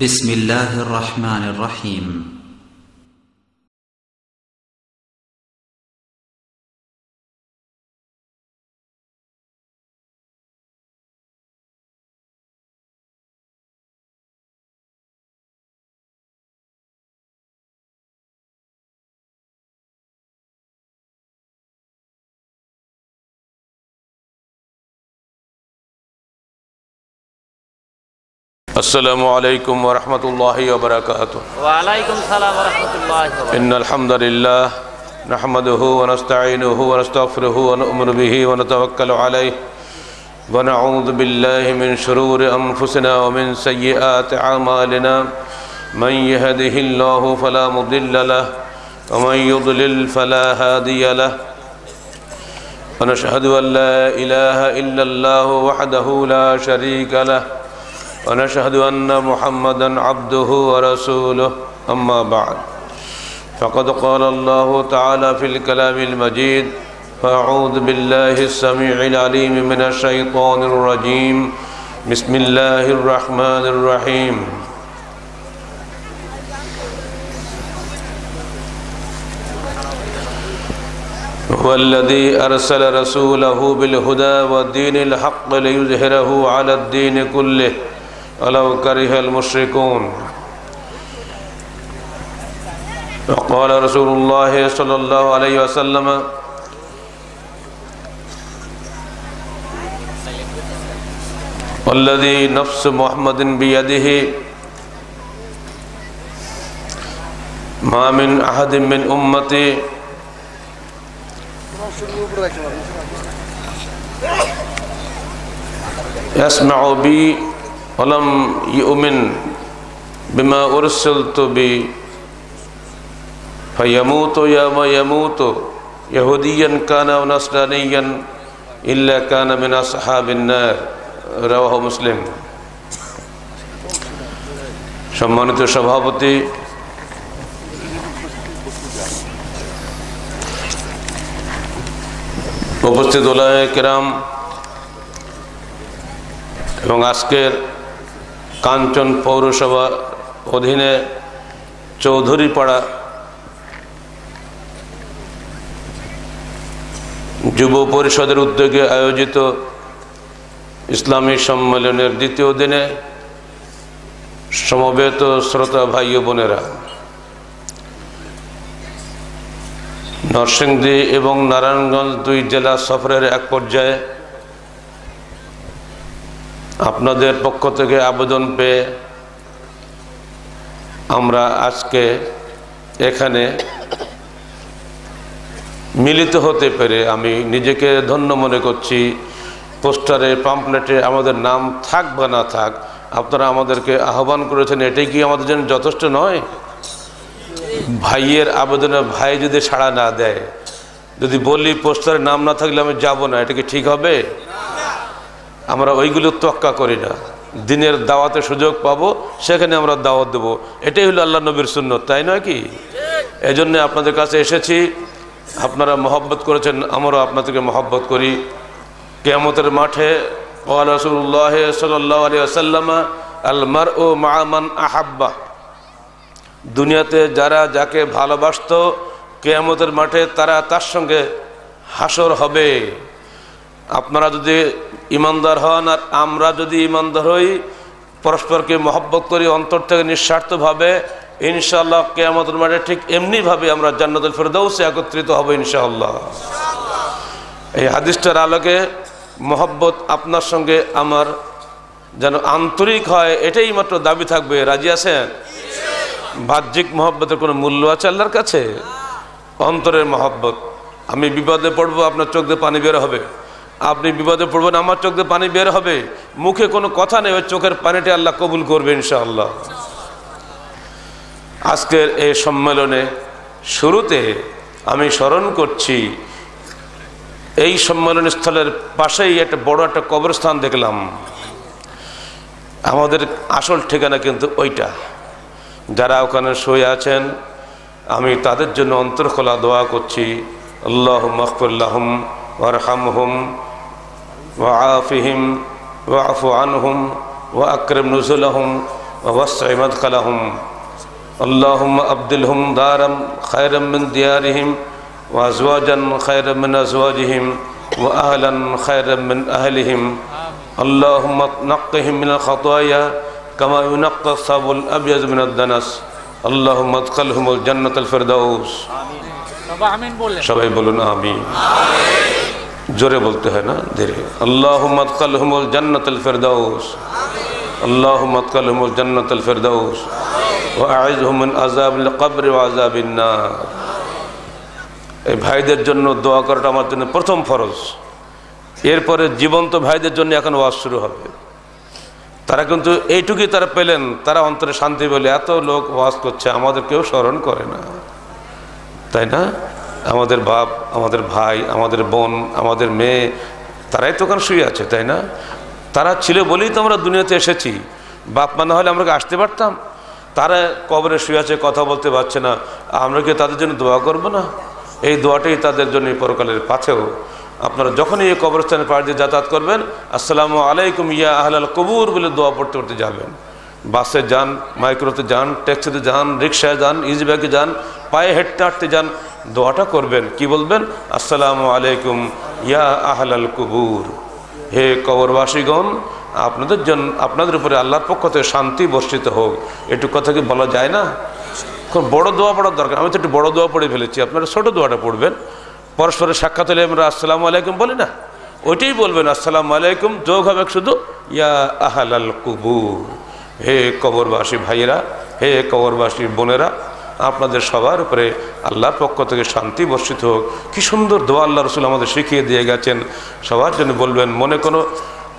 بسم الله الرحمن الرحيم السلام عليكم ورحمة الله وبركاته. وعليكم السلام ورحمة الله وبركاته. إن الحمد لله نحمده ونستعينه ونستغفره ونؤمن به ونتوكل عليه ونعوذ بالله من شرور أنفسنا ومن سيئات أعمالنا من يهده الله فلا مضل له ومن يضلل فلا هادي له ونشهد أن لا إله إلا الله وحده لا شريك له ونشهد أن محمدًا عبده ورسوله أما بعد فقد قال الله تعالى في الكلام المجيد فأعوذ بالله السميع العليم من الشيطان الرجيم بسم الله الرحمن الرحيم هو الذي أرسل رسوله بالهدى والدين الحق ليظهره على الدين كله ولو كره المشركون وقال رسول الله صلى الله عليه وسلم والذي نفس محمد بيده ما من أحد من أمتي يسمع بي ولم يؤمن بما أرسلت به فيموت يوم يموت يهوديا كان أو نصرانيا إلا كان من أصحاب النار رواه مسلم সম্মানিত সভাপতি উপস্থিত উলামায়ে কেরাম এবং আজকের কাঞ্চন পৌরসভা অধীনে চৌধুরীপাড়া যুব পরিষদের উদ্যোগে আয়োজিত ইসলামী সম্মেলনের দ্বিতীয় দিনে সমবেত শ্রোতা ভাই ও বোনেরা, নরসিংদী এবং নারায়ণগঞ্জ দুই জেলা সফরের এক পর্যায়ে আপনাদের পক্ষ থেকে আবেদন পেয়ে আমরা আজকে এখানে মিলিত হতে পেরে আমি নিজেকে ধন্য মনে করছি। পোস্টারে পাম্পলেটে আমাদের নাম থাক বা না থাক, আপনারা আমাদেরকে আহ্বান করেছেন, এটাই কি আমাদের জন্য যথেষ্ট নয়? ভাইয়ের আবেদনে ভাই যদি সাড়া না দেয়, যদি বলি পোস্টারে নাম না থাকলে আমি যাব না, এটা কি ঠিক হবে? আমরা ওইগুলো তোয়াক্কা করি না। দিনের দাওয়াতে সুযোগ পাবো, সেখানে আমরা দাওয়াত দেব, এটাই হলো আল্লাহ নবীর সুন্নত, তাই নয় কি? এজন্য আপনাদের কাছে এসেছি। আপনারা মহব্বত করেছেন, আমরাও আপনাদেরকে মহব্বত করি। কিয়ামতের মাঠে ক্বাল রাসূলুল্লাহ সাল্লাল্লাহু আলাইহি ওয়াসাল্লাম আল মারউ মা মান আহাব্বা, দুনিয়াতে যারা যাকে ভালোবাসতো কিয়ামতের মাঠে তারা তার সঙ্গে হাসর হবে। আপনারা যদি ইমানদার হন আর আমরা যদি ইমানদার হই, পরস্পরকে মহব্বত করি অন্তর থেকে নিঃস্বার্থভাবে, ইনশাআল্লাহ কিয়ামতের মাঠে ঠিক এমনিভাবে আমরা জান্নাতুল ফেরদাউসে একত্রিত হব ইনশাআল্লাহ। এই হাদিসটার আলোকে মহব্বত আপনার সঙ্গে আমার যেন আন্তরিক হয়, এটাই মাত্র দাবি থাকবে। রাজি আছেন? বাহ্যিক মহব্বতের কোনো মূল্য আছে আল্লাহর কাছে? অন্তরের মহব্বত। আমি বিপদে পড়বো, আপনার চোখ দিয়ে পানি বের হবে। আপনি বিপদে পড়বেন, আমার চোখ দিয়ে পানি বের হবে। মুখে কোনো কথা নেই, ওই চোখের পানিটা আল্লাহ কবুল করবে ইনশাআল্লাহ। আজকের এই সম্মেলনে শুরুতে আমি স্মরণ করছি, এই সম্মেলন স্থলের পাশেই একটা বড় একটা কবরস্থান দেখলাম। আমাদের আসল ঠিকানা কিন্তু ওইটা। যারা ওখানে শুয়ে আছেন, আমি তাদের জন্য অন্তর খোলা দোয়া করছি। আল্লাহুম্মা ইগফির লাহুম ওয়ারহামহুম ওয়াআফিহিম ওয়াআফু আনহুম ওয়াকরিম নুজুলাহুম ووسع مدخلهم اللهم أبدلهم دارا خيرا من ديارهم وأزواجا خيرا من أزواجهم وأهلا خيرا من أهلهم اللهم نقهم من الخطايا كما ينقى الثوب الأبيض من الدنس اللهم ادخلهم الجنة الفردوس সবাই বলুন আমিন। জোরে বলতে হয় না, ধীরে। اللهم ادخلهم الجنة الفردوس اللهم ادخلهم الجنة الفردوس وأعذهم من عذاب القبر وعذاب النار। এই ভাইদের জন্য দোয়া করাটা আমার জন্য প্রথম ফরজ। এরপরে জীবন্ত ভাইদের জন্য এখন ওয়াজ শুরু হবে। তারা কিন্তু এইটুকুই তারা পেলেন, তারা অন্তরে শান্তি বলে এত লোক ওয়াজ করছে, আমাদের কেউ স্মরণ করে না, তাই না? আমাদের বাপ, আমাদের ভাই, আমাদের বোন, আমাদের মেয়ে, তারাই তো ওখানে শুয়ে আছে, তাই না? তারা ছিল বলেই তো আমরা দুনিয়াতে এসেছি। বাপ মা না হলে আমরা কি আসতে পারতাম? তারা কবরে শুয়ে আছে, কথা বলতে পারছে না, আমরা কি তাদের জন্য দোয়া করব না? এই দোয়াটাই তাদের জন্য পরকালের পাথেও। আপনারা যখনই এই কবরস্থানের পাড় দিয়ে যাতায়াত করবেন, আসসালামু আলাইকুম ইয়া আহলাল কবুর বলে দোয়া পড়তে পড়তে যাবেন। বাসে যান, মাইক্রোতে যান, ট্যাক্সিতে যান, রিক্সায় যান, ইজিব্যাগে যান, পায়ে হেঁটতে হাঁটতে যান, দোয়াটা করবেন। কি বলবেন? আসসালামু আলাইকুম ইয়া আহলাল কবুর, হে কবরবাসীগণ, আপনাদের জন্য, আপনাদের উপরে আল্লাহর পক্ষ থেকে শান্তি বর্ষিত হোক। একটু কথা কি বলা যায় না? খুব বড় দোয়া পড়ার দরকার। আমি তো একটু বড় দোয়া পড়ে ফেলেছি, আপনারা ছোট দোয়াটা পড়বেন। পরস্পরের সাক্ষাৎ হলে আমরা আসসালামু আলাইকুম বলি না, ওইটাই বলবেন আসসালামু আলাইকুম, যোগ হবে শুধু ইয়া আহলাল কুবুর, হে কবরবাসী ভাইয়েরা, হে কবরবাসী বোনেরা, আপনাদের সবার উপরে আল্লাহর পক্ষ থেকে শান্তি বর্ষিত হোক। কি সুন্দর দোয়া আল্লাহ রসুল আমাদের শিখিয়ে দিয়ে গেছেন। সবার জন্য বলবেন, মনে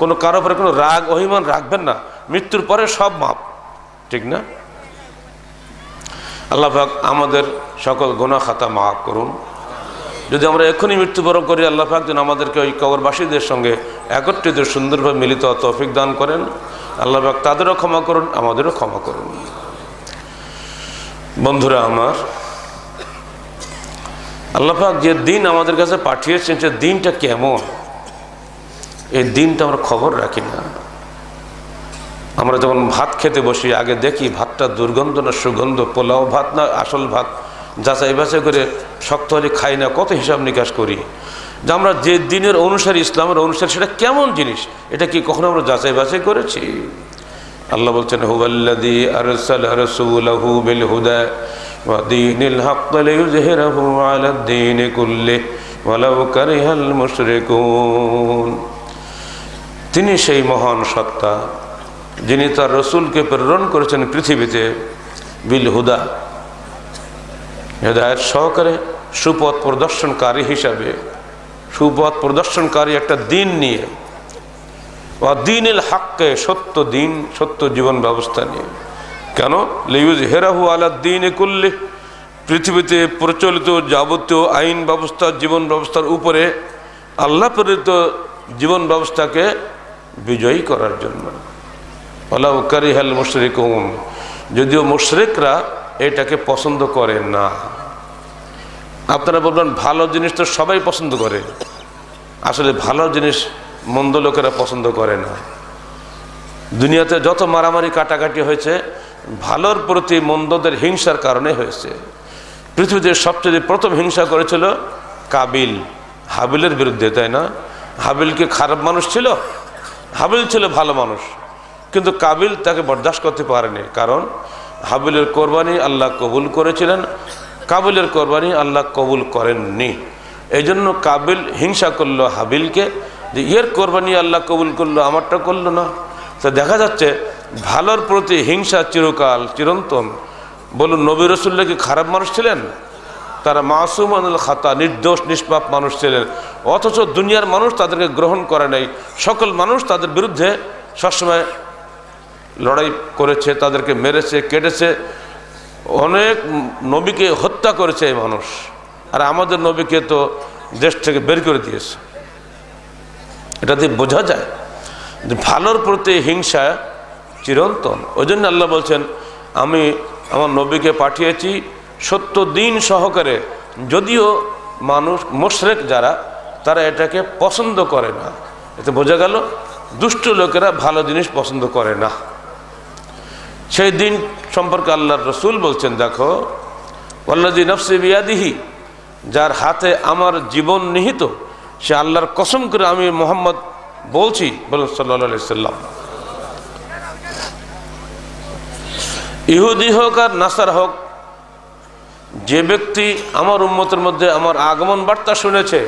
কোনো কারো উপরে কোনো রাগ অভিমান রাখবেন না। মৃত্যুর পরে সব মাপ, ঠিক না? আল্লাহ পাক আমাদের সকল গুনাহ খাতা মাফ করুন। যদি আমরা এখনই মৃত্যুবরণ করি, আল্লাহ পাক যেন আমাদেরকে ওই কবরবাসীদের সঙ্গে একত্রিত সুন্দরভাবে মিলিত তৌফিক দান করেন। আল্লাহ পাক তাদেরও ক্ষমা করুন, আমাদেরও ক্ষমা করুন। বন্ধুরা আমার, আল্লাহ পাক যে দিন আমাদের কাছে পাঠিয়েছেন, সে দিনটা কেমন, এই দিনটা আমরা খবর রাখি না। আমরা যখন ভাত খেতে বসি, আগে দেখি ভাতটা দুর্গন্ধ না সুগন্ধ, পোলাও ভাত না আসল ভাত, যাচাই বাছাই করে শক্ত হলে খাই না, কত হিসাব নিকাশ করি যে আমরা যে দিনের অনুসারী, ইসলামের অনুসারী, সেটা কেমন জিনিস, এটা কি কখনো আমরা যাচাই বাছাই করেছি? আল্লাহ বলছেন, হুয়াল্লাযী আরসালা রাসূলাহু বিল হুদা ওয়া দীনিল হক লিইয়ুযহিরাহু আলাদ দীনি কুল্লিহি ওয়ালাউ কারিহাল মুশরিকুন। তিনি সেই মহান সত্তা যিনি তার রসুলকে প্রেরণ করেছেন পৃথিবীতে বিল হুদা, হেদায়েত সহকারে, সুপথ প্রদর্শনকারী হিসাবে, সুপথ প্রদর্শনকারী একটা দিন নিয়ে, দ্বীনুল হককে, সত্য দিন, সত্য জীবন ব্যবস্থা নিয়ে। কেন? লিইয়ুযহিরাহু আলাদ দীনি কুল্লিহি, পৃথিবীতে প্রচলিত যাবতীয় আইন ব্যবস্থা, জীবন ব্যবস্থার উপরে আল্লাহ প্রেরিত জীবন ব্যবস্থাকে বিজয়ী করার জন্য। ওয়ালাউ কারিহাল মুশরিকুন, যদিও মুশরিকরা এটাকে পছন্দ করে না। আপনারা বলবেন ভালো জিনিস তো সবাই পছন্দ করে, আসলে ভালো জিনিস মন্দ লোকেরা পছন্দ করে না। দুনিয়াতে যত মারামারি কাটাকাটি হয়েছে, ভালোর প্রতি মন্দদের হিংসার কারণে হয়েছে। পৃথিবীতে সবচেয়ে প্রথম হিংসা করেছিল কাবিল হাবিলের বিরুদ্ধে, তাই না? হাবিল কি খারাপ মানুষ ছিল? হাবিল ছিল ভালো মানুষ, কিন্তু কাবিল তাকে বরদাস্ত করতে পারেনি। কারণ হাবিলের কোরবানি আল্লাহ কবুল করেছিলেন, কাবিলের কোরবানি আল্লাহ কবুল করেননি। এই জন্য কাবিল হিংসা করলো হাবিলকে, যে এর কোরবানি আল্লাহ কবুল করলো, আমারটা করলো না। তো দেখা যাচ্ছে ভালোর প্রতি হিংসা চিরকাল, চিরন্তন। বলুন, নবী রাসূলুল্লাহ কি খারাপ মানুষ ছিলেন? তারা মাসুমানুল খাতা, নির্দোষ নিষ্পাপ মানুষ ছিলেন, অথচ দুনিয়ার মানুষ তাদেরকে গ্রহণ করে নাই। সকল মানুষ তাদের বিরুদ্ধে সবসময় লড়াই করেছে, তাদেরকে মেরেছে, কেটেছে, অনেক নবীকে হত্যা করেছে এই মানুষ। আর আমাদের নবীকে তো দেশ থেকে বের করে দিয়েছে। এটা দিয়ে বোঝা যায় যে ভালোর প্রতি হিংসা চিরন্তন। ওই জন্য আল্লাহ বলছেন, আমি আমার নবীকে পাঠিয়েছি সত্য দিন সহকারে, যদিও মানুষ মুশরিক যারা, তারা এটাকে পছন্দ করে না। এতে বোঝা গেল দুষ্ট লোকেরা ভালো জিনিস পছন্দ করে না। সেই দিন সম্পর্কে আল্লাহর রসুল বলছেন, দেখো ওয়াল্লাযী নাফসি বিয়াদিহি, যার হাতে আমার জীবন নিহিত, সে আল্লাহর কসম করে আমি মুহাম্মদ বলছি, বলুন সাল্লাল্লাহু আলাইহি সাল্লাম। ইহুদি হোক আর নাসারা হোক, যে ব্যক্তি আমার উম্মতের মধ্যে আমার আগমন বার্তা শুনেছে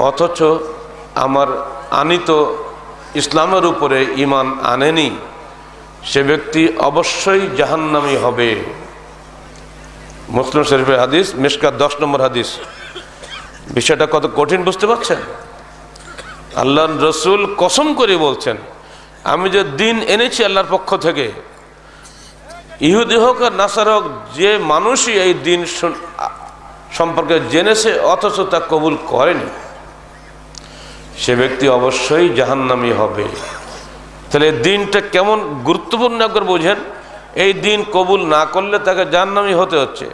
অথচ আমার আনিত ইসলামের উপরে ঈমান আনেনি, সে ব্যক্তি অবশ্যই জাহান্নামী হবে। মুসলিম শরীফের হাদিস, মিশকাত 10 নম্বর হাদিস। বিষয়টা কত কঠিন বুঝতে পারছেন? আল্লাহর রসুল কসম করে বলছেন, আমি যে দিন এনেছি আল্লাহর পক্ষ থেকে, ইহুদি হোক আর নাসারা হোক, যে মানুষই এই দিন সম্পর্কে জেনেছে অথচ তা কবুল করেনি, সে ব্যক্তি অবশ্যই জাহান্নামী হবে। তাহলে এই দিনটা কেমন গুরুত্বপূর্ণ একবার বোঝেন। এই দিন কবুল না করলে তাকে জাহান্নামী হতে হচ্ছে,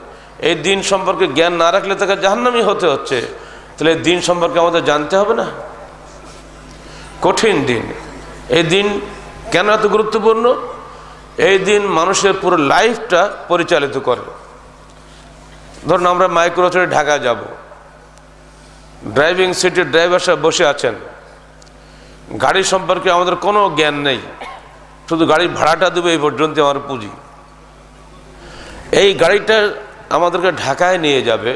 এই দিন সম্পর্কে জ্ঞান না রাখলে তাকে জাহান্নামী হতে হচ্ছে। তাহলে এই দিন সম্পর্কে আমাদের জানতে হবে না? কঠিন দিন। এই দিন কেন এত গুরুত্বপূর্ণ? এই দিন মানুষের পুরো লাইফটা পরিচালিত করে। ধরুন আমরা মাইক্রো চড়ে ঢাকা যাব, ড্রাইভিং সিটের ড্রাইভার সাহেব বসে আছেন, গাড়ি সম্পর্কে আমাদের কোনো জ্ঞান নেই, শুধু গাড়ির ভাড়াটা দেবে এই পর্যন্ত আমার পুঁজি। এই গাড়িটা আমাদেরকে ঢাকায় নিয়ে যাবে,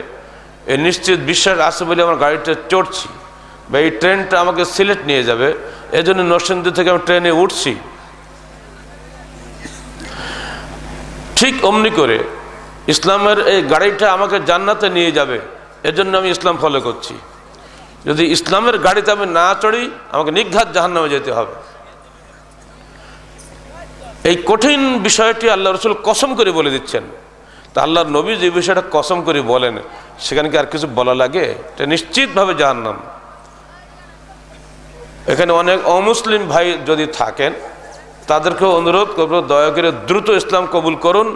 এই নিশ্চিত বিশ্বাস আছে বলে আমার গাড়িটা চড়ছি, বা এই ট্রেনটা আমাকে সিলেট নিয়ে যাবে, এই জন্য নরসিংদী থেকে আমি ট্রেনে উঠছি। ঠিক অমনি করে ইসলামের এই গাড়িটা আমাকে জান্নাতে নিয়ে যাবে, এজন্য আমি ইসলাম ফলো করছি। যদি ইসলামের গাড়িতে আমি না চড়ি, আমাকে নির্ঘাত জাহান্নামে যেতে হবে। এই কঠিন বিষয়টি আল্লাহ রসুল কসম করে বলে দিচ্ছেন। তা আল্লাহর নবী যে বিষয়টা কসম করে বলেন, সেখানে কি আর কিছু বলা লাগে? এটা নিশ্চিতভাবে জাহান্নাম। এখানে অনেক অমুসলিম ভাই যদি থাকেন, তাদেরকেও অনুরোধ করবো, দয়া করে দ্রুত ইসলাম কবুল করুন,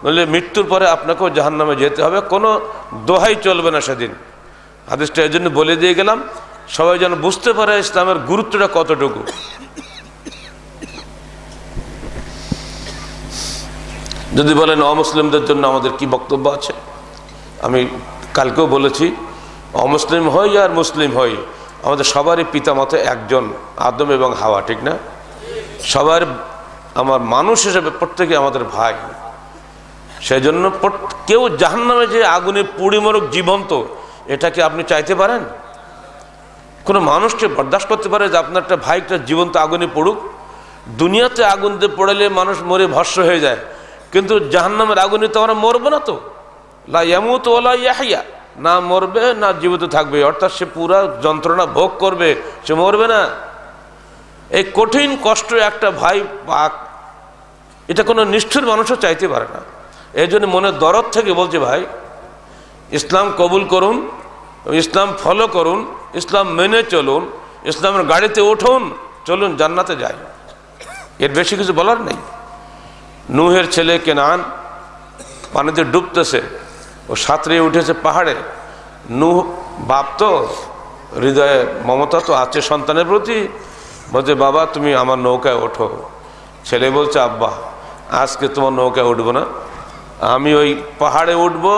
নইলে মৃত্যুর পরে আপনাকেও জাহান্নামে যেতে হবে। কোনো দোহাই চলবে না সেদিন। হাদিসটা এই জন্য বলে দিয়ে গেলাম, সবাই যেন বুঝতে পারে ইসলামের গুরুত্বটা কতটুকু। যদি বলেন অমুসলিমদের জন্য আমাদের কি বক্তব্য আছে, আমি কালকেও বলেছি, অমুসলিম হই আর মুসলিম হই, আমাদের সবারই পিতামাতা একজন, আদম এবং হাওয়া, ঠিক না? সবার আমার মানুষ হিসেবে প্রত্যেকে আমাদের ভাই। সেই জন্য কেউ জাহান্নামে যে আগুনে পুড়ি মরুক জীবন্ত, এটাকে আপনি চাইতে পারেন? কোনো মানুষকে বরদাস্ত করতে পারে যে আপনার একটা ভাইটা জীবন্ত আগুনে পড়ুক? দুনিয়াতে আগুন দিয়ে পড়ালে মানুষ মরে ভস্ম হয়ে যায়, কিন্তু জাহান্নামের আগুনে তো আমরা মরবো না। তো লা ইয়ামুত ওয়ালা ইয়াহইয়া, না মরবে না জীবিত থাকবে, অর্থাৎ সে পুরা যন্ত্রণা ভোগ করবে, সে মরবে না। এই কঠিন কষ্ট একটা ভাই পাক, এটা কোনো নিষ্ঠুর মানুষও চাইতে পারে না। এই জন্য মনে দরদ থেকে বলছে, ভাই ইসলাম কবুল করুন, ইসলাম ফলো করুন, ইসলাম মেনে চলুন, ইসলামের গাড়িতে উঠুন, চলুন জান্নাতে যাই। এর বেশি কিছু বলার নেই। নূহের ছেলে কেনান পানিতে ডুবতেছে, ও সাঁতরিয়ে উঠেছে পাহাড়ে। নূহ বাপ তো, হৃদয়ে মমতা তো আছে সন্তানের প্রতি, বলছে বাবা তুমি আমার নৌকায় ওঠো। ছেলে বলছে আব্বা আজকে তোমার নৌকায় উঠবো না, আমি ওই পাহাড়ে উঠবো,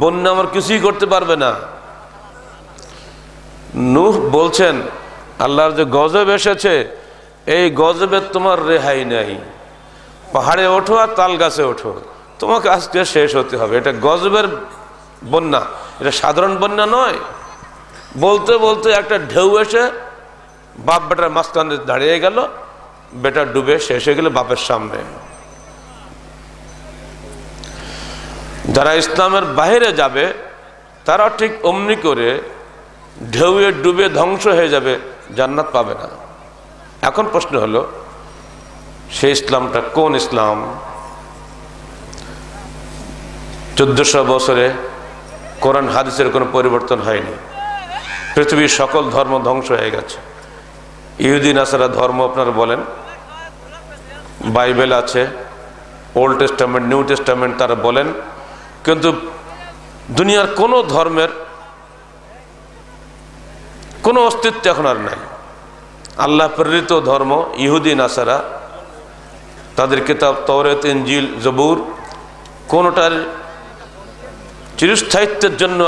বন্যা আমার কিছুই করতে পারবে না। নূহ বলছেন আল্লাহর যে গজব এসেছে, এই গজবের তোমার রেহাই নেই, পাহাড়ে ওঠো আর তাল গাছে ওঠো, তোমাকে আজকে শেষ হতে হবে। এটা গজবের বন্যা, এটা সাধারণ বন্যা নয়। বলতে বলতে একটা ঢেউ এসে বাপ বেটার মাঝখানে দাঁড়িয়ে গেল, বেটা ডুবে শেষ হয়ে গেল বাপের সামনে। যারা ইসলামের বাইরে যাবে তারা ঠিক অমনি করে ঢেউয়ে ডুবে ধ্বংস হয়ে যাবে, জান্নাত পাবে না। এখন প্রশ্ন হলো, সেই ইসলামটা কোন ইসলাম? 1400 বছরে কোরআন হাদিসের কোনো পরিবর্তন হয়নি। পৃথিবীর সকল ধর্ম ধ্বংস হয়ে গেছে। ইহুদি নাসারা ধর্ম আপনারা বলেন, বাইবেল আছে, ওল্ড টেস্টামেন্ট, নিউ টেস্টামেন্ট তারা বলেন, কিন্তু দুনিয়ার কোনো ধর্মের কোনো অস্তিত্ব এখন আর নাই। আল্লাহ প্রেরিত ধর্ম ইহুদি নাসারা, তাদের কিতাব তাওরাত, ইনজিল, জবুর কোনটার চিরস্থায়িত্বের জন্য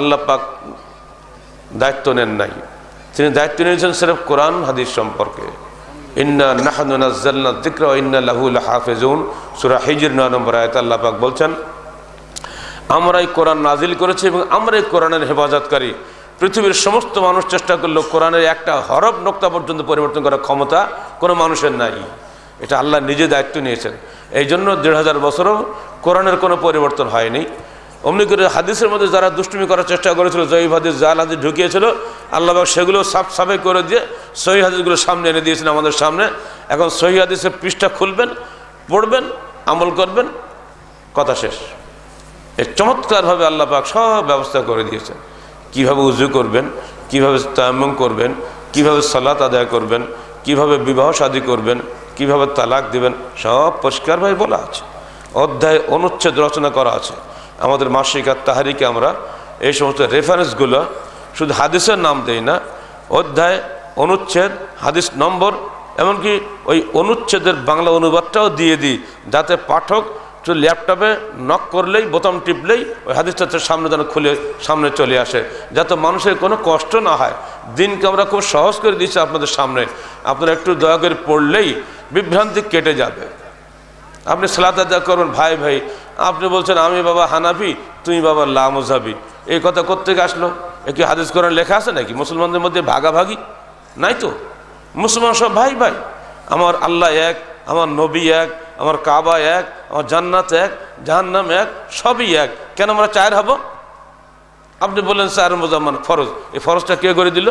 আল্লাহ পাক দায়িত্ব নেন নাই। তিনি দায়িত্ব নিয়েছেন সির্ফ কোরআন হাদিস সম্পর্কে। ইন্না নাহনু নাযালনা যিকরা ওয়া ইন্না লাহু লাহাফিজুন, সূরা হিজর 9 নম্বর আয়াত আল্লাহ পাক বলছেন, আমরাই কোরআন নাজিল করেছি এবং আমরাই কোরআনের হেফাজতকারী। পৃথিবীর সমস্ত মানুষ চেষ্টা করলেও কোরআনের একটা হরফ নোক্তা পর্যন্ত পরিবর্তন করার ক্ষমতা কোনো মানুষের নাই। এটা আল্লাহ নিজে দায়িত্ব নিয়েছেন। এই জন্য 1500 বছরও কোরআনের কোনো পরিবর্তন হয়নি। অমনি করে হাদিসের মধ্যে যারা দুষ্টুমি করার চেষ্টা করেছিল, জয়ীফ হাদিস, জাল হাদিস ঢুকিয়েছিল, আল্লাহ সেগুলো সাফে করে দিয়ে সহিহ হাদিসগুলো সামনে এনে দিয়েছেন আমাদের সামনে। এখন সহিহ হাদিসের পৃষ্ঠা খুলবেন, পড়বেন, আমল করবেন, কথা শেষ। এই চমৎকারভাবে আল্লাহ পাক সব ব্যবস্থা করে দিয়েছেন। কিভাবে উযু করবেন, কিভাবে তায়াম্মুম করবেন, কিভাবে সালাত আদায় করবেন, কিভাবে বিবাহ শাদী করবেন, কিভাবে তালাক দিবেন, সব পরিষ্কারভাবে বলা আছে। অধ্যায় অনুচ্ছেদ রচনা করা আছে। আমাদের মাসিক আর তাহারিকে আমরা এই সমস্ত রেফারেন্সগুলো শুধু হাদিসের নাম দেই না, অধ্যায়, অনুচ্ছেদ, হাদিস নম্বর, এমনকি ওই অনুচ্ছেদের বাংলা অনুবাদটাও দিয়ে দিই, যাতে পাঠক শুধু ল্যাপটপে নক করলেই, বোতাম টিপলেই ওই হাদিসটা সামনে যেন খুলে সামনে চলে আসে, যাতে মানুষের কোনো কষ্ট না হয়। দিনকে আমরা খুব সহজ করে দিচ্ছি আপনাদের সামনে। আপনারা একটু দয়া করে পড়লেই বিভ্রান্তি কেটে যাবে। আপনি সালাত আদায় করবেন, ভাই ভাই আপনি বলছেন আমি বাবা হানাফি, তুমি বাবা লামুজাবি, এই কথা কোত্থেকে আসলো? এ কি হাদিস কোরআন লেখা আছে নাকি? মুসলমানদের মধ্যে ভাগাভাগি নাই তো। মুসলমান সব ভাই ভাই। আমার আল্লাহ এক, আমার নবী এক, আমার কাবা এক, আমার জান্নাত এক, জাহান্নাম এক, সবই এক। কেন আমরা চায়ের হব? আপনি বললেন চায়ের মোজাম্মান ফরজ। এই ফরজটা কে করে দিল?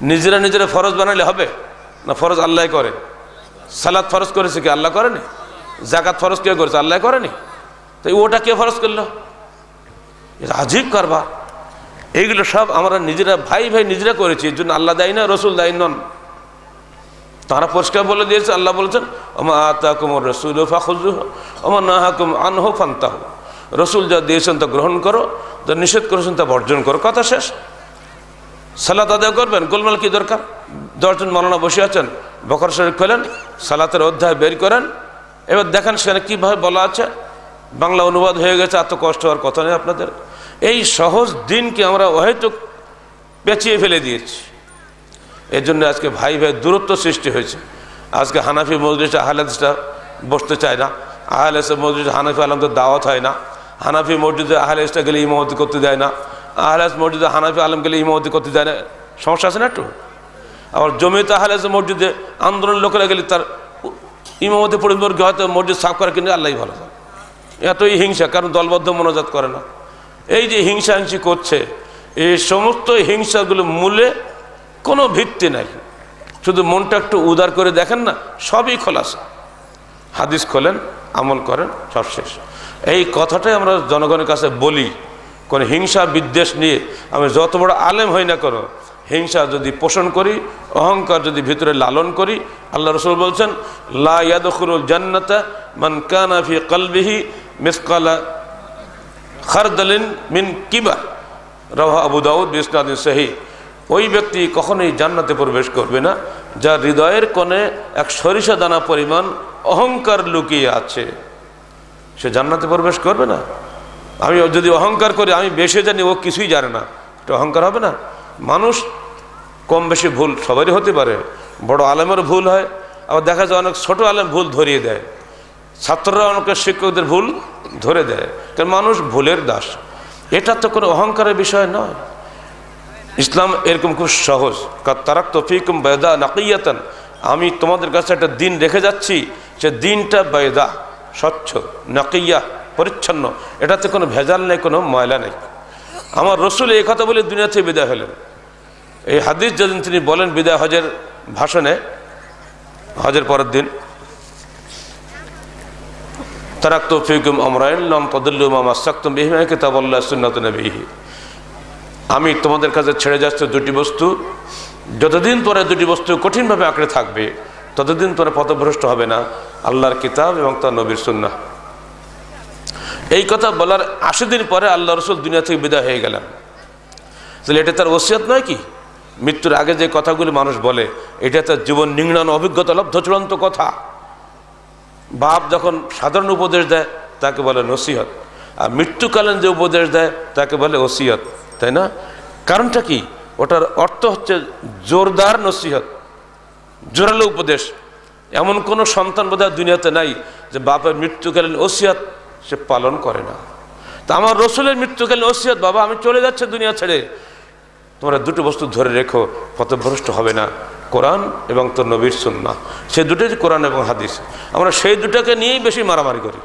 নিজেরা ফরজ বানাইলে হবে না? ফরজ আল্লাহ করে। সালাত ফরজ করেছে কি? আল্লাহ করেনি। জাকাত ফরজ কে করেছে? আল্লাহ করেনি। তো ওটা কে ফরজ করলো? এটা আজীব কারবার। এইগুলো সব আমরা নিজেরা ভাই ভাই নিজেরা করেছি। এর জন্য আল্লাহ দায়ী না, রসুল দায়ী নন। তারা পরিষ্কার বলে দিয়েছে, আল্লাহ বলেছেন ওমা আতাকুমুর রাসূলু ফাখুযুহু ওমা নাহাকুম আনহু ফান্তাহু। রসুল যা দিয়েছেন তা গ্রহণ করো, যা নিষেধ করেছেন তা বর্জন করো, কথা শেষ। সালাত আদায় করবেন, গোলমাল কি দরকার? 10 জন মাওলানা বসে আছেন, বকরা শরীফ খোলেন, সালাতের অধ্যায় বের করেন, এবার দেখেন সেখানে কীভাবে বলা আছে। বাংলা অনুবাদ হয়ে গেছে, এত কষ্ট হওয়ার কথা নেই আপনাদের। এই সহজ দিনকে আমরা হয়তো পেঁচিয়ে ফেলে দিয়েছি। এর জন্য আজকে ভাই ভাই দূরত্ব সৃষ্টি হয়েছে। আজকে হানাফি মজলিসে আহলে হাদিসটা বসতে চায় না, আহলে হাদিসের মজলিসে হানাফি আলমদের দাওয়াত হয় না, হানাফি মসজিদে আহলে হাদিসটা গেলে ইমামতি করতে দেয় না, আহলে হাদিস মসজিদে হানাফি আলম গেলে ইমামতি করতে দেয় না। সমস্যা আছে না একটু? আবার জমিয়ত আহলে হাদিস মসজিদে আন্দোলন লোকেরা গেলে তার ইমামতি পরিবর্গে হয়তো মসজিদ সাফ করে, কিন্তু আল্লাহই ভালো জানে। এতই হিংসা, কারণ দলবদ্ধ মনোজাত করে না। এই যে হিংসাহিংসি করছে, এই সমস্ত হিংসাগুলো মূলে কোনো ভিত্তি নাই। শুধু মনটা একটু উদার করে দেখেন না, সবই খোলাসা। হাদিস খোলেন, আমল করেন, সব শেষ। এই কথাটাই আমরা জনগণের কাছে বলি। কোনো হিংসা বিদ্বেষ নিয়ে আমি যত বড় আলেম হই না কেন, হিংসা যদি পোষণ করি, অহংকার যদি ভিতরে লালন করি, আল্লাহ রসুল বলছেন লা ইয়াদখুলুল জান্নাতা মান কানা ফি কলবিহি মিসকালা খারদালিন মিন কিবার, রাওয়াহু আবু দাউদ বিসনাদিন সহিহ। ওই ব্যক্তি কখনোই জান্নাতে প্রবেশ করবে না যার হৃদয়ের কোণে এক সরিষা দানা পরিমাণ অহংকার লুকিয়ে আছে। সে জান্নাতে প্রবেশ করবে না। আমি যদি অহংকার করি আমি বেশি জানি, ও কিছুই জানে না, এটা অহংকার হবে না? মানুষ কম বেশি ভুল সবারই হতে পারে। বড় আলেমের ভুল হয়, আবার দেখা যায় অনেক ছোট আলেম ভুল ধরিয়ে দেয়, ছাত্ররা অনেক শিক্ষকদের ভুল ধরে দেয়, কারণ মানুষ ভুলের দাস। এটা তো কোনো অহংকারের বিষয় নয়। ইসলাম এরকম খুব সহজ। তারাকতু ফীকুম বাইদা নাকিয়াতান, আমি তোমাদের কাছে একটা দিন রেখে যাচ্ছি, সে দিনটা বাইদা, স্বচ্ছ, নাকিয়া, পরিচ্ছন্ন, এটাতে কোনো ভেজাল নেই, কোনো ময়লা নেই। আমার রসুল এই কথা বলে দুনিয়া থেকে বিদায় হলেন। এই হাদিস যেদিন তিনি বলেন বিদায় হজের ভাষণে, হজের পরের দিন, তারাকতু ফীকুম আমরাইন লাম তাদিল্লু মা মাসসাকতুম বিহিমা কিতাবাল্লাহ সুন্নাতু নবিহি, আমি তোমাদের কাছে ছেড়ে যাচ্ছে দুটি বস্তু, যতদিন তোরা দুটি বস্তু কঠিনভাবে আঁকড়ে থাকবে ততদিন তোরা পথভ্রষ্ট হবে না, আল্লাহর কিতাব এবং তার নবীর সুন্নাহ। এই কথা বলার 80 দিন পরে আল্লাহ রসুল দুনিয়া থেকে বিদায় হয়ে গেলেন। তাহলে এটা তার ওসিয়ত নয় কি? মৃত্যুর আগে যে কথাগুলি মানুষ বলে, এটা তার জীবন নিংড়ানো অভিজ্ঞতা লব্ধ চূড়ান্ত কথা। বাপ যখন সাধারণ উপদেশ দেয় তাকে বলে নসিহত, আর মৃত্যুকালীন যে উপদেশ দেয় তাকে বলে ওসিয়ত, তাই না? কারণটা কি? ওটার অর্থ হচ্ছে জোরদার নসিহত, জোরালো উপদেশ। এমন কোনো সন্তান বোধহয় দুনিয়াতে নাই যে বাপের মৃত্যুকালীন ওসিয়ত সে পালন করে না। তা আমার রসুলের মৃত্যুকালীন ওসিয়ত, বাবা আমি চলে যাচ্ছে দুনিয়া ছেড়ে, তোমরা দুটো বস্তু ধরে রেখো, পথভ্রষ্ট হবে না, কোরআন এবং তোর নবীর সুন্নাহ। সেই দুটোই কোরআন এবং হাদিস। আমরা সেই দুটাকে নিয়েই বেশি মারামারি করি।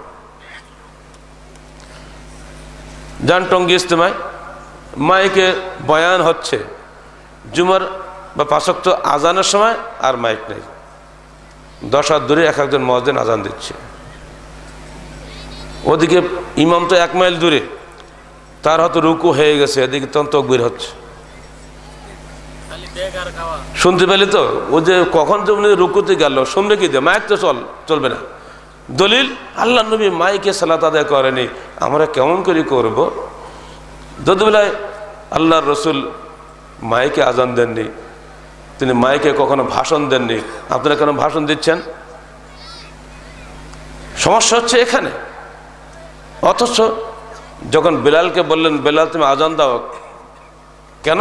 যান টঙ্গী ইজতেমায় মাইকে বয়ান হচ্ছে, জুমার বা পাঁচ ওয়াক্ত আজানের সময় আর মাইক নেই, 10 হাত দূরে এক একজন মুয়াজ্জিন আজান দিচ্ছে। ওদিকে ইমাম তো 1 মাইল দূরে, তার হয়তো রুকু হয়ে গেছে, এদিকে তখন তাকবীর হচ্ছে। শুনতে পেলি তো? ও যে কখন যে উনি রুকুতে গেল, শুনবে কি দিয়ে? মাইক তো চলবে না। দলিল আল্লাহ নবী মাইকে সালাত আদায় করেনি, আমরা কেমন করে করব? যদুবেলায় আল্লাহর রসুল মাইকে আজান দেননি, তিনি মাইকে কখনো ভাষণ দেননি, আপনারা কেন ভাষণ দিচ্ছেন? সমস্যা হচ্ছে এখানে। অথচ যখন বেলালকে বললেন, বেলাল তুমি আজান দাও, কেন?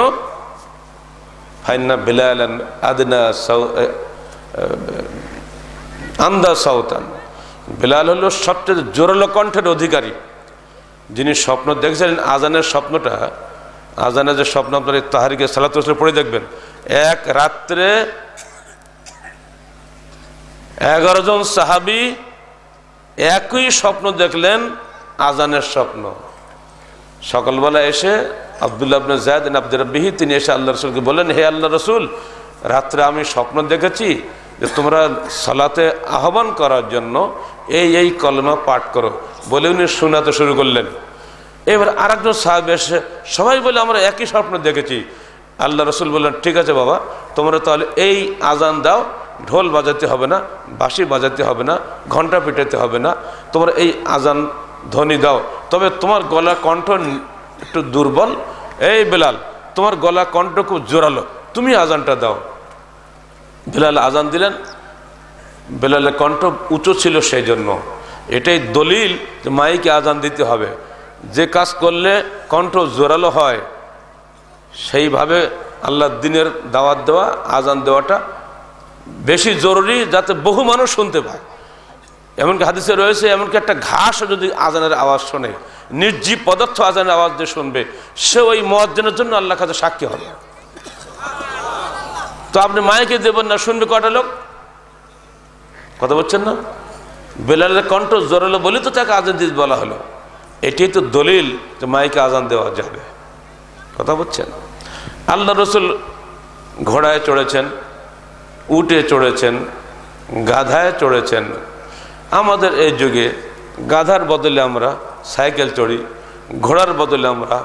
ফাইন্না বেলালান আদনা আন্দা সাউতান, বেলাল হলো সবচেয়ে জোরালো কণ্ঠের অধিকারী, যিনি স্বপ্ন দেখছিলেন। আজানের স্বপ্নটা, আজানের যে স্বপ্ন আপনার তাহারিকে সালাতুল পড়ে দেখবেন, এক রাত্রে 11 জন সাহাবী একই স্বপ্ন দেখলেন, আজানের স্বপ্ন। সকালবেলা এসে আব্দুল্লাহ ইবনে যায়েদ ইবনে আব্দুর রাব্বিহি তিনি এসে আল্লাহ রসুলকে বললেন, হে আল্লাহ রসুল, রাত্রে আমি স্বপ্ন দেখেছি যে তোমরা সালাতে আহ্বান করার জন্য এই কলমা পাঠ করো, বলে উনি শোনাতে শুরু করলেন। এবার আরেকজন সাহাবী এসে, সবাই বলে আমরা একই স্বপ্ন দেখেছি। আল্লাহ রসুল বললেন, ঠিক আছে বাবা, তোমরা তাহলে এই আজান দাও, ঢোল বাজাতে হবে না, বাঁশি বাজাতে হবে না, ঘন্টা পিটাতে হবে না, তোমরা এই আজান ধ্বনি দাও। তবে তোমার গলা কণ্ঠ একটু দুর্বল, এই বেলাল তোমার গলা কণ্ঠ খুব জোরালো, তুমি আজানটা দাও। বেলাল আজান দিলেন, বেলালের কণ্ঠ উঁচু ছিল, সেই জন্য এটাই দলিল যে মাইকে আজান দিতে হবে। যে কাজ করলে কণ্ঠ জোরালো হয় সেইভাবে আল্লাহর দ্বীনের দাওয়াত দেওয়া, আজান দেওয়াটা বেশি জরুরি, যাতে বহু মানুষ শুনতে পায়। এমনকি হাদিসে রয়েছে, এমনকি একটা ঘাস যদি আজানের আওয়াজ শোনে, নির্জীব পদার্থ আজানের আওয়াজ যে শুনবে, সে ওই মুয়াজ্জিনের জন্য আল্লাহর কাছে সাক্ষী হবে। তো আপনি মাইকে দেবেন না, শুনবে কটা লোক? কথা বলছেন না? বেলালের কণ্ঠ জোরালো বলে তো তাকে আজান দিতে বলা হলো। এটাই তো দলিল যে মাইকে আজান দেওয়া যাবে। কথা বলছেন? আল্লাহ রসুল ঘোড়ায় চড়েছেন, উটে চড়েছেন, গাধায় চড়েছেন। আমাদের এই যুগে গাধার বদলে আমরা সাইকেল চড়ি, ঘোড়ার বদলে আমরা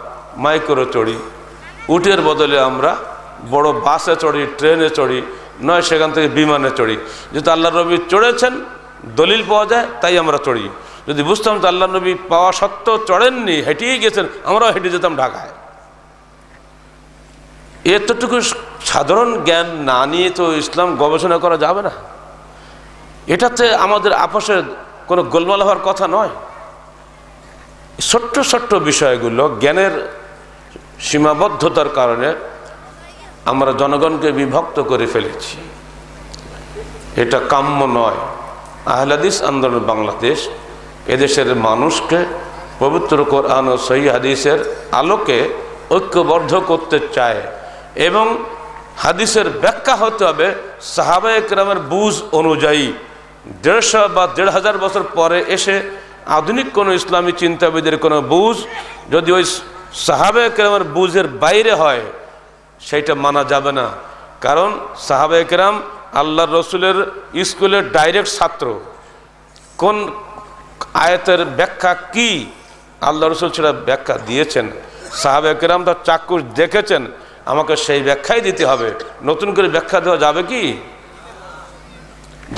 মাইক্রো চড়ি, উটের বদলে আমরা বড় বাসে চড়ি, ট্রেনে চড়ি, নয় সেখান থেকে বিমানে চড়ি। যেহেতু আল্লাহ নবী চড়েছেন, দলিল পাওয়া যায়, তাই আমরা চড়ি। যদি বুঝতাম তো আল্লাহ নবী পাওয়া সত্ত্বেও চড়েননি, হেঁটেই গেছেন, আমরাও হেঁটে যেতাম ঢাকায়। এতটুকু সাধারণ জ্ঞান না নিয়ে তো ইসলাম গবেষণা করা যাবে না। এটাতে আমাদের আপসে কোনো গোলমাল হওয়ার কথা নয়। ছোট্ট ছোট্ট বিষয়গুলো জ্ঞানের সীমাবদ্ধতার কারণে আমরা জনগণকে বিভক্ত করে ফেলেছি। এটা কাম্য নয়। আহলে হাদিস আন্দোলন বাংলাদেশ এদেশের মানুষকে পবিত্র কোরআন ও সহিহ হাদিসের আলোকে ঐক্যবদ্ধ করতে চায়, এবং হাদিসের ব্যাখ্যা হতে হবে সাহাবায়ে কেরামের বুঝ অনুযায়ী। 150 বা 1500 বছর পরে এসে আধুনিক কোনো ইসলামী চিন্তাবিদের কোনো বুঝ যদি ওই সাহাবায়ে কেরামের বুঝের বাইরে হয়, সেইটা মানা যাবে না। কারণ সাহাবায়ে কেরাম আল্লাহর রসুলের স্কুলের ডাইরেক্ট ছাত্র। কোন আয়াতের ব্যাখ্যা কি আল্লাহ রসুল সেটা ব্যাখ্যা দিয়েছেন, সাহাবায়ে কেরাম তার চাক্ষুষ দেখেছেন, আমাকে সেই ব্যাখ্যাই দিতে হবে। নতুন করে ব্যাখ্যা দেওয়া যাবে কি?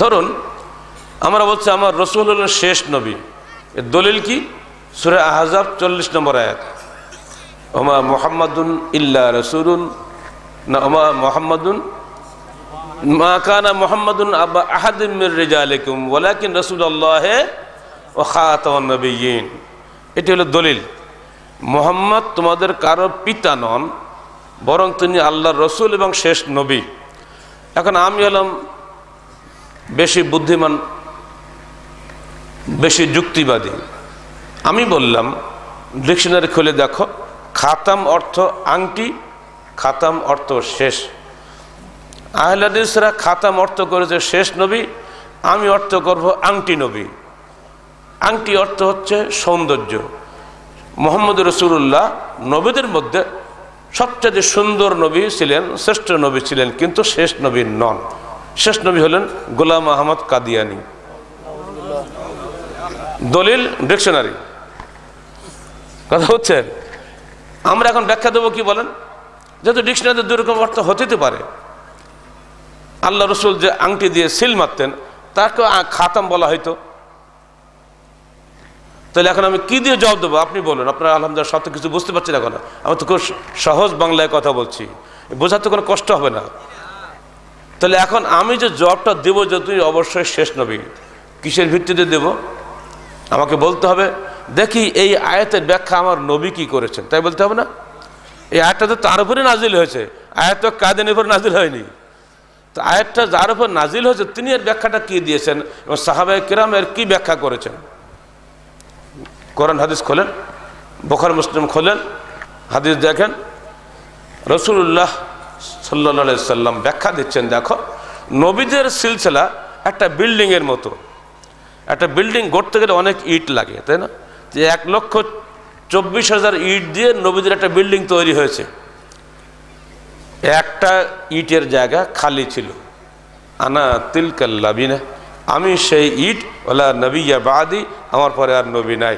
ধরুন আমরা বলছি আমার রসুল হলেন শেষ নবী, এর দলিল কি? সূরা আহজাব 40 নম্বর আয়াত, ওমা মুহাম্মাদুন ইল্লা রাসূলুন, না ওমা মুহাম্মাদুন মা কানা মুহাম্মাদুন আবা আহাদিম মির রিজালিকুম ওয়ালাকিন রাসূলুল্লাহ ওয়া খাতামুন নবিয়্যিন। এটি হলো দলিল, মুহাম্মদ তোমাদের কারো পিতা নন, বরং তিনি আল্লাহর রসুল এবং শেষ নবী। এখন আমি হলাম বেশি বুদ্ধিমান, বেশি যুক্তিবাদী। আমি বললাম ডিকশনারি খুলে দেখো, খাতাম অর্থ আংটি, খাতাম অর্থ শেষ। আহলে হাদিসরা খাতাম অর্থ করেছে শেষ নবী, আমি অর্থ করব আংটি নবী। আংটি অর্থ হচ্ছে সৌন্দর্য। মুহাম্মদ রাসূলুল্লাহ নবীদের মধ্যে সবচেয়ে সুন্দর নবী ছিলেন, শ্রেষ্ঠ নবী ছিলেন, কিন্তু শেষ নবী নন। শেষ নবী হলেন গোলাম আহমদ কাদিয়ানি। দলিল ডিকশনারি, কথা হচ্ছে। আমরা এখন ব্যাখ্যা দেবো কি বলেন, যেহেতু ডিকশনারিতে দুই রকম অর্থ হতে পারে। আল্লাহ রসুল যে আংটি দিয়ে সিল মারতেন তাকে খাতাম বলা হয়তো। তাহলে এখন আমি কি দিয়ে জবাব দেবো আপনি বলুন। আপনারা আলহামদুলিল্লাহ সব কিছু বুঝতে পারছেন এখন, আমি তো খুব সহজ বাংলায় কথা বলছি, বোঝাতে কোনো কষ্ট হবে না। তাহলে এখন আমি যে জবাবটা দেবো যে তুই অবশ্যই শেষ নবী, কিসের ভিত্তিতে দেব? আমাকে বলতে হবে দেখি এই আয়াতের ব্যাখ্যা আমার নবী কি করেছেন, তাই বলতে হবে না? এই আয়াতটা তো তার উপরে নাজিল হয়েছে, আয়াত তো কাদের উপর নাজিল হয়নি। তো আয়াতটা যার উপর নাজিল হয়েছে তিনি এর ব্যাখ্যাটা কি দিয়েছেন এবং সাহাবায়ে কেরাম এর কি ব্যাখ্যা করেছেন। কোরআন হাদিস খোলেন, বুখারী মুসলিম খোলেন, হাদিস দেখেন। রাসূলুল্লাহ সাল্লাল্লাহু আলাইহি সাল্লাম ব্যাখ্যা দিচ্ছেন, দেখো নবীদের সিলসিলা একটা বিল্ডিংয়ের মতো। একটা বিল্ডিং গড়তে গেলে অনেক ইট লাগে, তাই না? যে 1,24,000 ইট দিয়ে নবীদের একটা বিল্ডিং তৈরি হয়েছে। একটা ইটের জায়গা খালি ছিল। আনা তিলকাল লাবিনা, আমি সেই ইট, ওয়ালা নবিয়্যা বাদি, আমার পরে আর নবী নাই।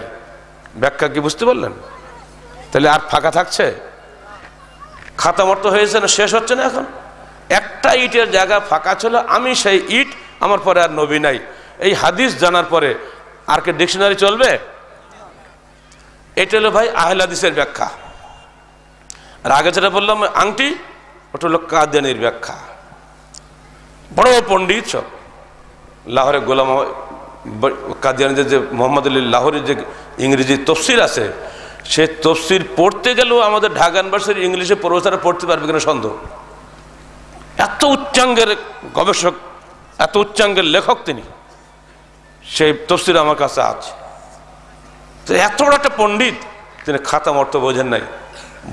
ব্যাখ্যা কি বুঝতে পারলেন? তাহলে আর ফাঁকা থাকছে? খাতাম অর্থ হয়েছে না, শেষ হচ্ছে না? এখন একটা ইটের জায়গা ফাঁকা ছিল, আমি সেই ইট, আমার পরে আর নবী নাই। এই হাদিস জানার পরে আর কে ডিকশনারি চলবে? এটা হলো ভাই আহলে হাদিসের ব্যাখ্যা। আর আগে যেটা বললাম আংটি, ওটা হলো কাদিয়ানির ব্যাখ্যা। বড় পণ্ডিত সব, লাহোরে গোলাম কাদিয়ানিদের যে মোহাম্মদ আলী লাহোরের যে ইংরেজি তফসির আছে, সে তফসির পড়তে গেলেও আমাদের ঢাকা ইউনিভার্সিটির ইংলিশে প্রফেসররা পড়তে পারবে কিনা সন্দেহ। এত উচ্চাঙ্গের গবেষক, এত উচ্চাঙ্গের লেখক তিনি, সেই তফসির আমার কাছে আছে। তো এত বড় একটা পণ্ডিত, তিনি খাতাম অর্থ বোঝেন নাই,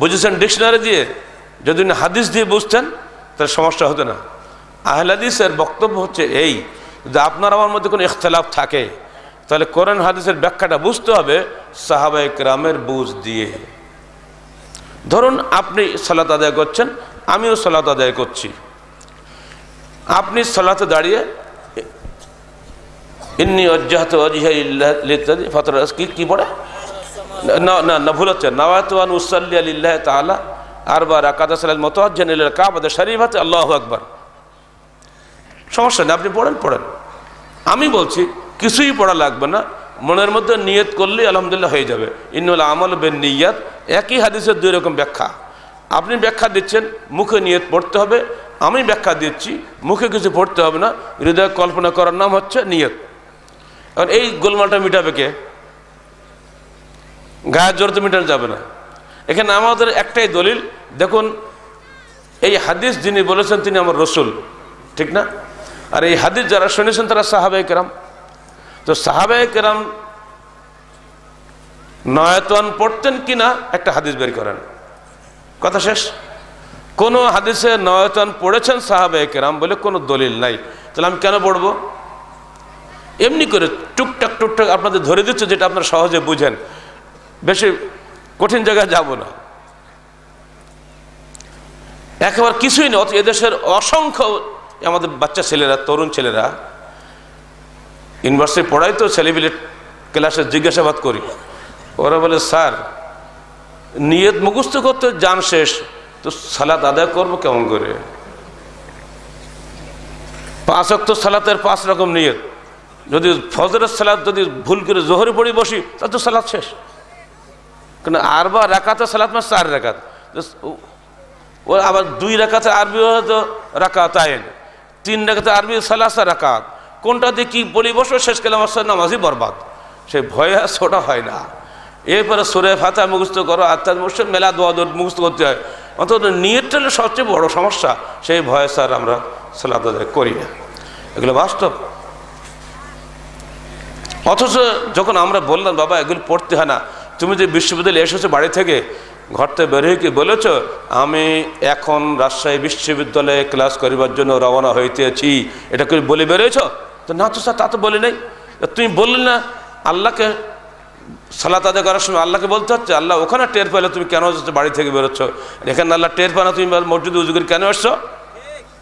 বুঝেছেন ডিকশনারি দিয়ে। যদি হাদিস দিয়ে বুঝতেন তাহলে সমস্যা হতো না। আহলে হাদিসের বক্তব্য হচ্ছে এই, যে আপনার আমার মধ্যে কোনো ইখতিলাফ থাকে তাহলে কোরআন হাদিসের ব্যাখ্যাটা বুঝতে হবে সাহাবায়ে কেরামের বুঝ দিয়ে। ধরুন আপনি সালাত আদায় করছেন, আমিও সালাত আদায় করছি। আপনি সালাতে দাঁড়িয়ে ইন্নী ওয়াজ্জাহতু ওয়াজহিয়া লিল্লাহি ফাতারাস কি পড়ে? না না না, ভুল হচ্ছে। নাওয়াতু আন উসাল্লি লিল্লাহি তাআলা আরবা রাকাতাত সালাত মুতাওয়াজ্জিহান ইলাল কাবাতি শরীফাতি আল্লাহু আকবার। সমস্যা নেই, আপনি পড়েন। আমি বলছি কিছুই পড়া লাগবে না, মনের মধ্যে নিয়ত করলেই আলহামদুলিল্লাহ হয়ে যাবে। ইন্নাল আমালু বিন্নিয়াত, একই হাদিসের দুই রকম ব্যাখ্যা। আপনি ব্যাখ্যা দিচ্ছেন মুখে নিয়ত পড়তে হবে, আমি ব্যাখ্যা দিচ্ছি মুখে কিছু পড়তে হবে না, হৃদয় কল্পনা করার নাম হচ্ছে নিয়ত। কারণ এই গোলমালটা মিটাবে কে? গায়ের জোর তো মিটানো যাবে না। এখানে আমাদের একটাই দলিল, দেখুন এই হাদিস যিনি বলেছেন তিনি আমার রসুল, ঠিক না? আর এই হাদিস যারা শুনেছেন তারা সাহাবায়ে কেরাম। তো সাহাবায়ে কেরাম নয়াতন পড়তেন কিনা একটা হাদিস বের করেন, কথা শেষ। কোনো হাদিসে নয়াতন পড়েছেন সাহাবায়ে কেরাম বলে কোনো দলিল নাই, তাহলে আমি কেন পড়বো? এমনি করে টুকটাক আপনাদের ধরে দিচ্ছে, যেটা আপনারা সহজে বুঝেন, বেশি কঠিন জায়গায় যাব না। একেবারে কিছুই না। এদেশের অসংখ্য আমাদের বাচ্চা ছেলেরা, তরুণ ছেলেরা ইউনিভার্সিটি পড়াই, তো ছেলেপিলে ক্লাসে জিজ্ঞাসাবাদ করি, ওরা বলে স্যার নিয়ত মুখস্থ করতে জান শেষ, তো সালাত আদায় করবো কেমন করে? 5 ওয়াক্ত সালাতের 5 রকম নিয়ত, যদি ফজরের সালাত যদি ভুল করে জোহরে পড়ি বসি তাহলে তো সালাত শেষ। কেন আরবা রাকাতে সালাত মানে 4 রাকাত, ও আবার 2 রাকাতে আরবি হয়তো রাকাতাইন, 3 রাকাতে আরবি সালাসা রাকাত, কোনটা দিয়ে কি বলি বসো, শেষ কালে আমার নামাজই বরবাদ। সেই ভয়ে আর ছোটা হয় না। এরপরে সূরা ফাতিহা মুখস্থ করো, আত্মার মুখস্থ, মেলা দোয়া মুখস্থ করতে হয়। অন্তত নিয়তটা হলো সবচেয়ে বড় সমস্যা। সেই ভয়ে স্যার আমরা সালাত আদায় করি না, এগুলো বাস্তব। অথচ যখন আমরা বললাম বাবা এগুলো পড়তে হয় না, তুমি যে বিশ্ববিদ্যালয়ে এসেছো বাড়ি থেকে, ঘর থেকে বের হয়ে কি বলেছ আমি এখন রাজশাহী বিশ্ববিদ্যালয়ে ক্লাস করিবার জন্য রওনা হইতেছি, এটা করে বলে বেরোয়েছ? তো না তো স্যার, তা তো বলে নেই। তুমি বললে না আল্লাহকে সালাত আদায় করার সময় আল্লাহকে বলতে হচ্ছে, আল্লাহ ওখানে টের পেলে তুমি কেন বাড়ি থেকে বেরোচ্ছ, এখানে আল্লাহ টের পায় না তুমি মসজিদে উজু করে কেন এসছো?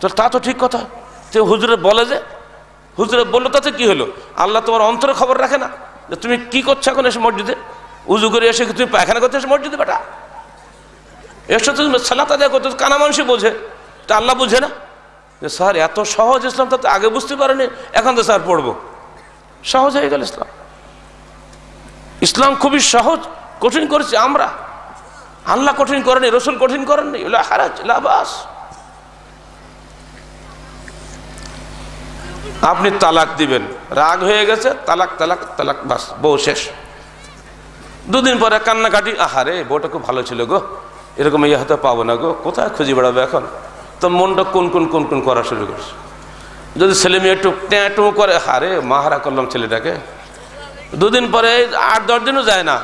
তো তা তো ঠিক কথা। তো হুজুরে বলে যে, হুজুরে বললো তাতে কি হলো? আল্লাহ তোমার অন্তরে খবর রাখে না যে তুমি কি করছো এখন এসে মসজিদে? উজু করে এসে তুমি পায়খানা করতে এসে মসজিদে বেটা এসো, তুমি সালাত আদায় করতে, কানা মানুষই বোঝে, তা আল্লাহ বুঝে না? যে স্যার এত সহজ ইসলাম, তা তো আগে বুঝতে পারেনি, এখন তো স্যার পড়বো। সহজ হয়ে গেল ইসলাম। ইসলাম খুবই সহজ, কঠিন করেছি আমরা। আল্লাহ কঠিন করেনি, রসুল কঠিন করেননি। হারাজ লাবাস। আপনি তালাক দিবেন, রাগ হয়ে গেছে, তালাক তালাক তালাক, বাস বউ শেষ। 2 দিন পরে কান্নাকাটি, আহারে বউটা খুব ভালো ছিল গো, এরকম ইয়ে হয়তো পাবো না গো, কোথায় খুঁজে বেড়াবে এখন? তো মনটা কোন কোন কোন কোন করা শুরু করছে। যদি ছেলে মেয়ে একটু ট্যাঁটু করে, হারে মাহারা করলাম ছেলেটাকে। 2 দিন পরে 8-10 দিনও যায় না,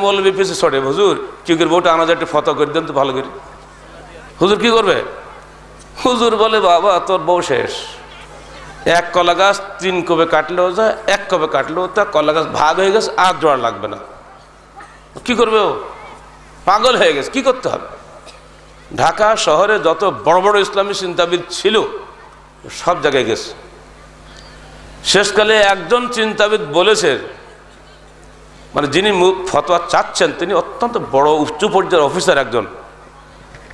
মৌলবি পিছিয়ে ছড়ে, হুজুর কি করে বউটা আনা যায়, একটু ফটো করে দেন তো ভালো করে। হুজুর কি করবে? হুজুর বলে বাবা তোর বউ শেষ। 1 কলা গাছ 3 কবে কাটলেও যায়, 1 কবে কাটলেও তা কলা গাছ ভাগ হয়ে গেছে, আর জোড়া লাগবে না। কি করবে ও? পাগল হয়ে গেছে, কি করতে হবে? ঢাকা শহরে যত বড় বড় ইসলামী চিন্তাবিদ ছিল সব জায়গায় গেছে। শেষকালে একজন চিন্তাবিদ বলেছেন, মানে যিনি ফতোয়া চাচ্ছেন তিনি অত্যন্ত বড় উচ্চ পর্যায়ের অফিসার, একজন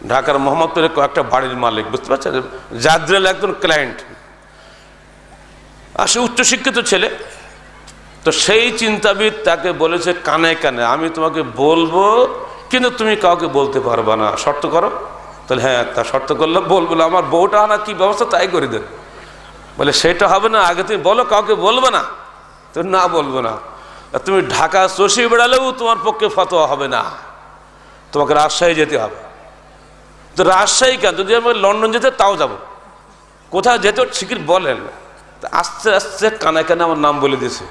ঢাকার মোহাম্মদপুরে কয়েকটা বাড়ির মালিক, বুঝতে পারছেন, জাদ্রেল একজন ক্লায়েন্ট, আর সে উচ্চশিক্ষিত ছেলে। তো সেই চিন্তাবিদ তাকে বলেছে কানে কানে, আমি তোমাকে বলবো কিন্তু তুমি কাউকে বলতে পারবা না, শর্ত করো। তাহলে হ্যাঁ, তা শর্ত করলে বলবো, আমার বউটা আনা কি ব্যবস্থা তাই করে দেন। বলে সেটা হবে না, আগে তুমি বলো কাউকে বলবে না। তো না বলবো না। তুমি ঢাকা চষে বেড়ালেও তোমার পক্ষে ফতোয়া হবে না, তোমাকে রাজশাহী যেতে হবে। তো রাজশাহী কেন, যদি আমি লন্ডন যেতে তাও যাব, কোথাও যেতে শিখির বলেন। আস্তে আস্তে কানে কানে আমার নাম বলে দিয়েছে।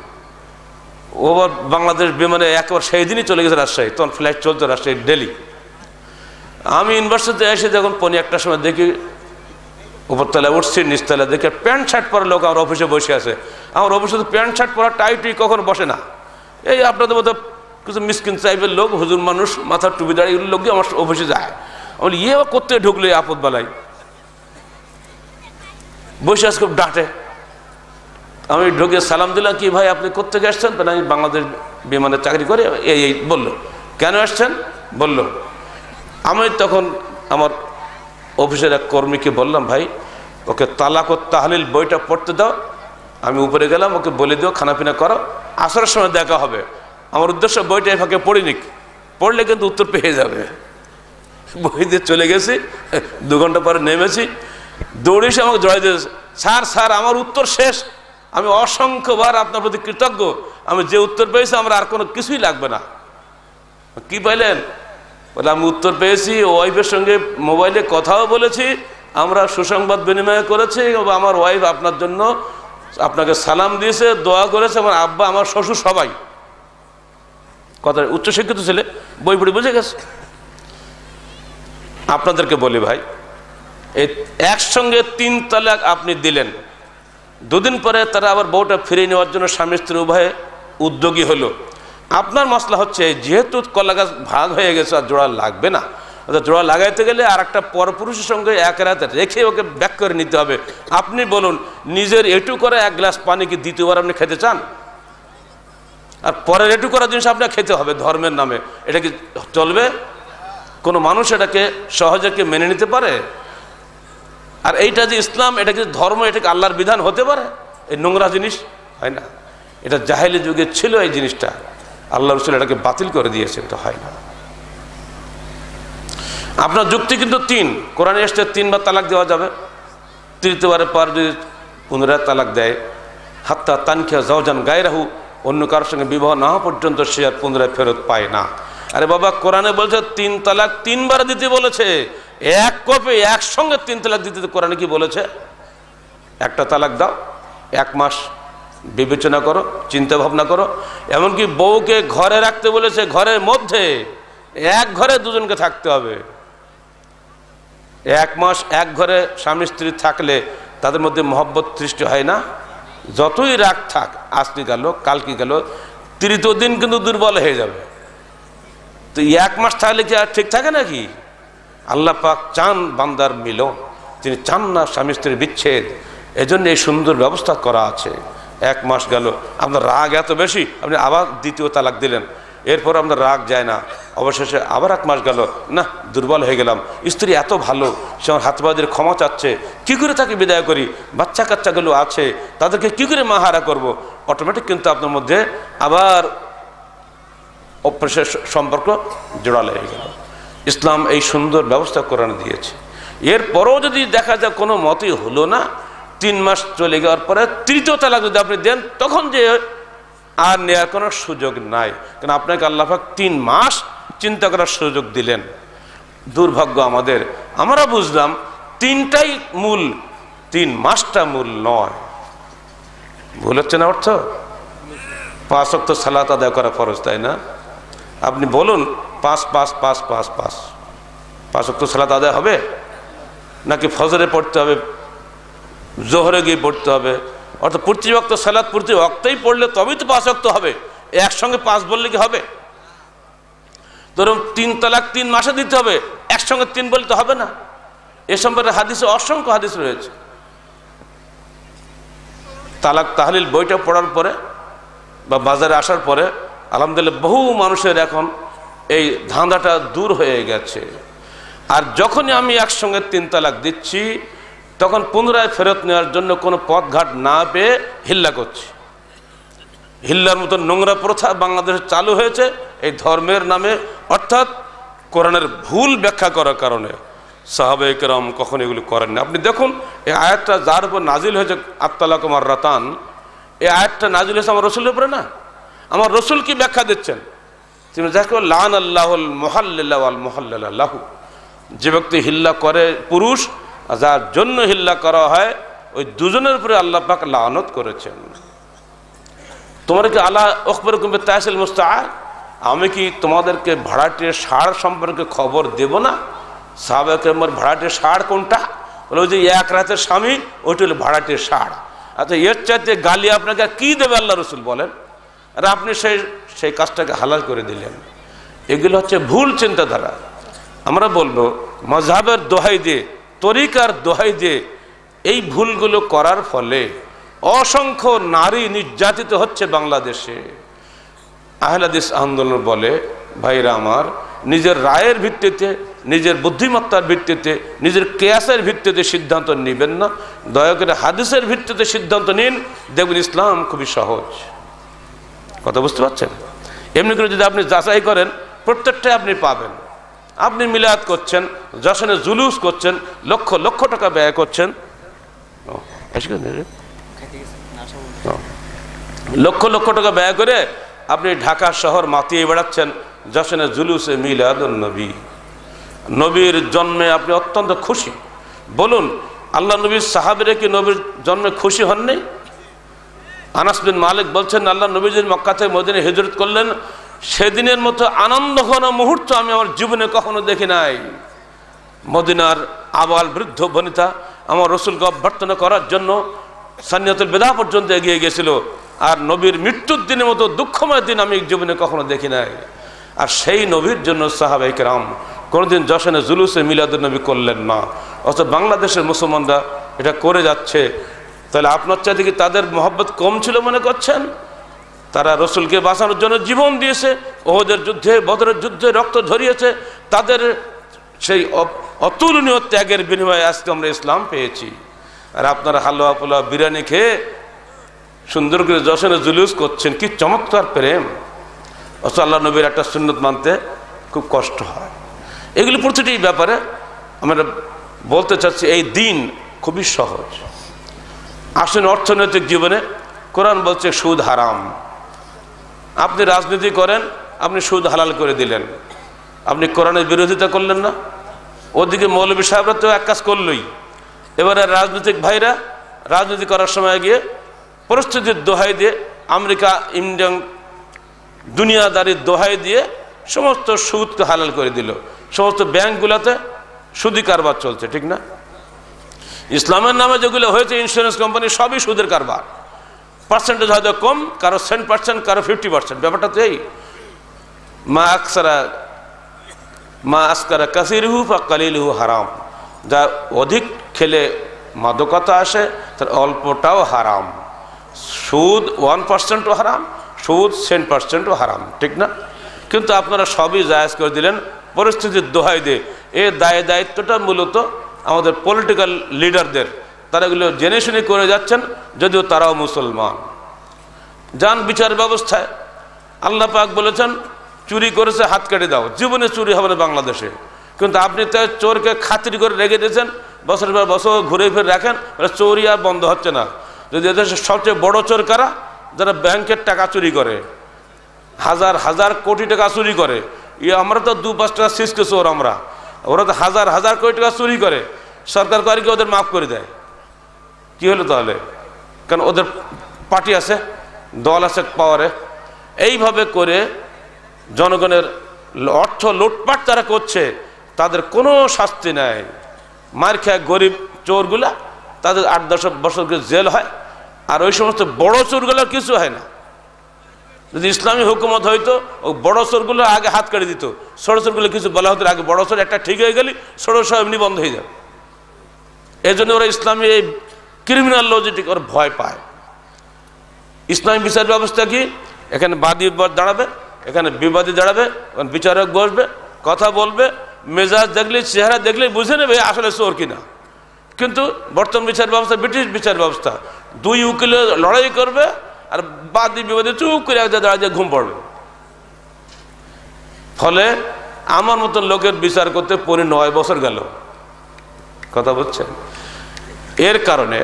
ও বাংলাদেশ বিমানে একেবারে সেই দিনই চলে গেছে রাজশাহী, তখন ফ্লাইট চলতো রাজশাহী দিল্লি। আমি ইউনিভার্সিটিতে এসে যখন 1:15টার সময় দেখি উপরতলায় উঠছি, নিচতলায় দেখি প্যান্ট শার্ট পরা লোক আমার অফিসে বসে আছে। আমার অফিসে তো প্যান্ট শার্ট পরা টাইটই কখনো বসে না। এই আপনাদের মতো কিছু মিসকিন টাইপের লোক, হুজুর মানুষ, মাথার টুপি দাঁড়িয়ে এগুলো লোক আমার অফিসে যায়। আমি বলি ইয়ে করতে ঢুকলো এই আপদ বেলায়, বসে আজ খুব ডাঁটে। আমি ঢুকে সালাম দিলাম, কি ভাই আপনি কোত্থেকে আসছেন? আমি বাংলাদেশ বিমানে চাকরি করি। এই বললো, কেন আসছেন? বললো। আমি তখন আমার অফিসের এক কর্মীকে বললাম, ভাই ওকে তালাক ও তাহলিল বইটা পড়তে দাও। আমি উপরে গেলাম, ওকে বলে দিও খানাপিনা করো, আসরের সময় দেখা হবে। আমার উদ্দেশ্য বইটা এই ফাঁকে পড়ি নিক, পড়লে কিন্তু উত্তর পেয়ে যাবে। বই দিয়ে চলে গেছি, 2 ঘন্টা পরে নেমেছি, দৌড়ে এসে আমাকে জড়াই দিয়েছে, স্যার স্যার আমার উত্তর শেষ, আমি অসংখ্যবার আপনার প্রতি কৃতজ্ঞ, আমি যে উত্তর পেয়েছি আমার আর কোনো কিছুই লাগবে না। কি পাইলেন? বলে আমি উত্তর পেয়েছি, ওয়াইফের সঙ্গে মোবাইলে কথাও বলেছি, আমরা সুসংবাদ বিনিময় করেছি, আমার ওয়াইফ আপনার জন্য আপনাকে সালাম দিয়েছে, দোয়া করেছে, আমার আব্বা আমার শ্বশুর সবাই। কথা উচ্চশিক্ষিত ছেলে, বই পড়ে বুঝে গেছে। আপনাদেরকে বলি ভাই, এই একসঙ্গে 3 তালাক আপনি দিলেন, 2 দিন পরে তারা আবার বউটা ফিরিয়ে নেওয়ার জন্য স্বামী স্ত্রী উভয়ে উদ্যোগী হলো। আপনার মশলা হচ্ছে যেহেতু কলা গাছ ভাগ হয়ে গেছে আর জোড়া লাগবে না, জোড়া লাগাইতে গেলে আর একটা পরপুরুষের সঙ্গে এক রাতে রেখে ওকে ব্যাক করে নিতে হবে। আপনি বলুন, নিজের এটু করে 1 গ্লাস পানি কি দ্বিতীয়বার আপনি খেতে চান? আর পরের এটু করা জিনিস আপনার খেতে হবে ধর্মের নামে, এটা কি চলবে? কোনো মানুষ এটাকে সহজে কি মেনে নিতে পারে? আর এইটা যে ইসলাম, এটা কি ধর্ম, এটা কি আল্লাহর বিধান হতে পারে? এই নোংরা জিনিস হয় না। এটা জাহেলি যুগে ছিল এই জিনিসটা, আল্লাহ রাসূল এটাকে বাতিল করে দিয়েছে, এটা হয় না। আপনার যুক্তি কিন্তু 3, কোরআনে এসছে 3 বার তালাক দেওয়া যাবে। তৃতীয়বারের পর যদি পুনরায় তালাক দেয়, হাত্তা তানখিয়া জাওজান গায়রাহু, অন্য কারোর সঙ্গে বিবাহ না হওয়া পর্যন্ত সে আর পুনরায় ফেরত পায় না। আরে বাবা, কোরআনে বলছে 3 তালাক 3 বার দিতে বলেছে, এক কপে একসঙ্গে 3 তালাক দিতে কোরআনে কি বলেছে? একটা তালাক দাও, 1 মাস বিবেচনা করো, চিন্তা ভাবনা করো। এমনকি বউকে ঘরে রাখতে বলেছে, ঘরের মধ্যে এক ঘরে দুজনকে থাকতে হবে। 1 মাস এক ঘরে স্বামী স্ত্রী থাকলে তাদের মধ্যে মহব্বত সৃষ্টি হয় না? যতই রাগ থাক, আজকে গেল কালকে গেল, তৃতীয় দিন কিন্তু দুর্বল হয়ে যাবে। তো 1 মাস থাকলে কি আর ঠিক থাকে নাকি? আল্লাহ পাক চান বান্দার মিলন, তিনি চান না স্বামী স্ত্রীর বিচ্ছেদ। এজন্য এই সুন্দর ব্যবস্থা করা আছে। 1 মাস গেল, আপনার রাগ এত বেশি, আপনি আবার দ্বিতীয় তালাক দিলেন, এরপর আপনার রাগ যায় না, অবশেষে আবার 1 মাস গেল, না দুর্বল হয়ে গেলাম, স্ত্রী এত ভালো, সে আমার হাত পা দিয়ে ক্ষমা চাচ্ছে, কী করে তাকে বিদায় করি, বাচ্চা কাচ্চাগুলো আছে তাদেরকে কী করে মাহারা করব, অটোমেটিক কিন্তু আপনার মধ্যে আবার অপ্রশেষ সম্পর্ক জোড়ালো হয়ে গেল। ইসলাম এই সুন্দর ব্যবস্থা কোরআনে দিয়েছে। এরপরও যদি দেখা যায় কোনো মতই হলো না, 3 মাস চলে যাওয়ার পরে তৃতীয় তালাক যদি আপনি দেন, তখন যে আর নেওয়ার কোনো সুযোগ নাই, কারণ আপনাকে আল্লাহ পাক 3 মাস চিন্তা করার সুযোগ দিলেন। দুর্ভাগ্য আমাদের, আমরা বুঝলাম 3টাই মূল, 3 মাসটা মূল নয়। ভুল হচ্ছে না অর্থ? 5 ওয়াক্ত সালাত আদায় করা ফরজ, তাই না? আপনি বলুন 5 5 5 5 5 5 ওয়াক্ত সালাত আদায় হবে নাকি ফজরে পড়তে হবে, জোহরে গিয়ে পড়তে হবে? অর্থাৎ প্রতি ওয়াক্ত সালাত প্রতি ওয়াক্তেই পড়লে তবেই তো 5 ওয়াক্ত হবে। একসঙ্গে 5 বললে কি হবে? ধরুন 3 তালাক 3 মাসে দিতে হবে, একসঙ্গে 3 বলতে হবে না। এ সম্পর্কে হাদিসে অসংখ্য হাদিস রয়েছে। তালাক তাহলিল বইটা পড়ার পরে বা বাজারে আসার পরে আলহামদুলিল্লাহ বহু মানুষের এখন এই ধাঁধাটা দূর হয়ে গেছে। আর যখনই আমি একসঙ্গে 3 তালাক দিচ্ছি, তখন পুনরায় ফেরত নেওয়ার জন্য কোনো পথঘাট না পেয়ে হিল্লা করছি। হিল্লার মতো নোংরা প্রথা বাংলাদেশে চালু হয়েছে এই ধর্মের নামে, অর্থাৎ কোরআনের ভুল ব্যাখ্যা করার কারণে। সাহাবায়ে কেরাম কখন এগুলি করেননি। আপনি দেখুন এই আয়াতটা যার উপর নাজিল হয়েছে, আত-তালাক মাররাতান, এই আয়াতটা নাজিল হয়েছে আমার রসুলের উপরে না? আমার রসুল কি ব্যাখ্যা দিচ্ছেন? তিনি দেখো লান আল্লাহুল মুহাল্লিলা ওয়াল মুহাল্লালা লাহু, যে ব্যক্তি হিল্লা করে পুরুষ, যার জন্য হিল্লা করা হয়, ওই দুজনের উপরে আল্লাহ পাক লানত করেছেন। তোমরা কি আলা আখবরকুম বিতাসিল মুস্তাআর, আমি কি তোমাদেরকে ভাড়াটির ষাঁড় সম্পর্কে খবর দেব না? সাহাবায়ে কেরামের ভাড়াটির ষাঁড় কোনটা? বলে ওই যে 1 রাতের স্বামী, ওইটা হলো ভাড়াটির ষাঁড়। আচ্ছা, এর চাইতে গালি আপনাকে কি দেবে আল্লাহ রসুল বলেন? আর আপনি সেই কাজটাকে হালাল করে দিলেন। এগুলো হচ্ছে ভুল চিন্তাধারা। আমরা বলবো মাযহাবের দোহাই দিয়ে, তরিকার দোহাই দিয়ে এই ভুলগুলো করার ফলে অসংখ্য নারী নির্যাতিত হচ্ছে বাংলাদেশে। আহলে হাদিস আন্দোলন বলে, ভাইরা আমার, নিজের রায়ের ভিত্তিতে, নিজের বুদ্ধিমত্তার ভিত্তিতে, নিজের কিয়াসের ভিত্তিতে সিদ্ধান্ত নেবেন না, দয়া করে হাদিসের ভিত্তিতে সিদ্ধান্ত নিন, দেখবেন ইসলাম খুবই সহজ। কথা বুঝতে পারছেন? এমনি করে যদি আপনি যাচাই করেন, প্রত্যেকটাই আপনি পাবেন। আপনি মিলাদ করছেন, যশনে জুলুস করছেন, লক্ষ লক্ষ টাকা ব্যয় করছেন, লক্ষ লক্ষ টাকা ব্যয় করে আপনি ঢাকা শহর মাতিয়ে বেড়াচ্ছেন যশনে জুলুসে মিলাদুন নবী। নবীর জন্মে আপনি অত্যন্ত খুশি। বলুন, আল্লাহ নবীর সাহাবীরা কি নবীর জন্মে খুশি হননি? আনাস বিন মালিক বলছেন, আল্লাহ নবী যিনি মক্কা থেকে মদিনায় হিজরত করলেন, সেদিনের মতো আনন্দঘন মুহূর্ত আমি আমার জীবনে কখনো দেখি নাই। মদিনার আবাল বৃদ্ধ বনিতা আমার রসুলকে অভ্যর্থনা করার জন্য সানিয়াতুল বিদা পর্যন্ত এগিয়ে গেছিল, আর নবীর মৃত্যুর দিনের মতো দুঃখময় দিন আমি জীবনে কখনো দেখি নাই। আর সেই নবীর জন্য সাহাবায়ে কেরাম কোনোদিন যশনে জুলুসে মিলাদুন নবী করলেন না, অথচ বাংলাদেশের মুসলমানরা এটা করে যাচ্ছে। তাহলে আপনার চাইতে কি তাদের মহব্বত কম ছিল মনে করছেন? তারা রসুলকে বাঁচানোর জন্য জীবন দিয়েছে, ওহদের যুদ্ধে, বদরের যুদ্ধে রক্ত ঝরিয়েছে। তাদের সেই অতুলনীয় ত্যাগের বিনিময়ে আজকে আমরা ইসলাম পেয়েছি। আর আপনারা হালুয়া পোলাও বিরিয়ানি খেয়ে সুন্দর করে যশনে জুলুস করছেন, কি চমৎকার প্রেম! অথচ আল্লাহ নবীর একটা সুন্নত মানতে খুব কষ্ট হয়। এগুলি প্রতিটি ব্যাপারে আমরা বলতে চাচ্ছি, এই দিন খুবই সহজ। আসুন অর্থনৈতিক জীবনে কোরআন বলছে সুদ হারাম। আপনি রাজনীতি করেন, আপনি সুদ হালাল করে দিলেন, আপনি কোরআনের বিরোধিতা করলেন না? ওদিকে মৌলবী সাহেবরা তো এক কাজ করলই। এবারে রাজনৈতিক ভাইরা রাজনীতি করার সময় গিয়ে পরিস্থিতির দোহাই দিয়ে, আমেরিকা ইন্ডিয়ান দুনিয়াদারির দোহাই দিয়ে সমস্ত সুদকে হালাল করে দিল। সমস্ত ব্যাংকগুলোতে সুদি কারবার চলছে, ঠিক না? ইসলামের নামে যেগুলো হয়েছে ইন্স্যুরেন্স কোম্পানি, সবই সুদের কারবার। পার্সেন্টেজ হয়তো কম, কারো 10%, কারো 50%। ব্যাপারটা তো এই মা আসকারা কাসিরহু ফা কালিলহু হারাম। যা অধিক খেলে মাদকতা আসে তার অল্পটাও হারাম। সুদ 1%ও হারাম, সুদ 10%ও হারাম, ঠিক না? কিন্তু আপনারা সবই জায়েজ করে দিলেন পরিস্থিতির দোহাই দিয়ে। এই দায়িত্বটা মূলত আমাদের পলিটিক্যাল লিডারদের। তারা এগুলো জেনে শুনে করে যাচ্ছেন, যদিও তারাও মুসলমান। যান বিচার ব্যবস্থায়, আল্লাহ পাক বলেছেন চুরি করেছে হাত কেটে দাও। জীবনে চুরি হবে না বাংলাদেশে, কিন্তু আপনি তো চোরকে খাতির করে রেখে দিয়েছেন, বছরের পর বছর ঘুরে ফিরে রাখেন, চোরই আর বন্ধ হচ্ছে না। যদি এদেশের সবচেয়ে বড় চোর কারা? যারা ব্যাংকের টাকা চুরি করে, হাজার হাজার কোটি টাকা চুরি করে। আমরা তো 2-5 টাকা সিসকে চোর আমরা, ওরা তো হাজার হাজার কোটি টাকা চুরি করে। সরকার করে কি ওদের মাফ করে দেয়? কি হলো তাহলে? কারণ ওদের পার্টি আছে, দল আছে পাওয়ারে। এইভাবে করে জনগণের অর্থ লুটপাট তারা করছে, তাদের কোনো শাস্তি নাই। মার খায় গরিব চোরগুলা, তাদের 8-10 বছর জেল হয়। আর ওই সমস্ত বড় চোরগুলোর কিছু হয় না। যদি ইসলামী হুকুমত হইতো, ও বড় চোরগুলো আগে হাত কেটে দিত, ছোট চোরগুলো কিছু বলা হতো আগে। বড় চোর একটা ঠিক হয়ে গেলে ছোট সব এমনি বন্ধ হয়ে যাবে। এই জন্য ওরা ইসলামী এই ক্রিমিনাল লজিটিক ওর ভয় পায়। ইসলামী বিচার ব্যবস্থা কি? এখানে বাদী দাঁড়াবে, এখানে বিবাদী দাঁড়াবে, বিচারক বসবে, কথা বলবে, মেজাজ দেখলে চেহারা দেখলে বুঝে নেবে আসলে চোর কিনা। কিন্তু বর্তমান বিচার ব্যবস্থা ব্রিটিশ বিচার ব্যবস্থা, 2 উকিলে লড়াই করবে আর বাদী বিবাদী চুপ করে এক জায়গায় দাঁড়িয়ে ঘুম পড়বে। ফলে আমার মতন লোকের বিচার করতে 9 বছর গেল। কথা বলছেন? এর কারণে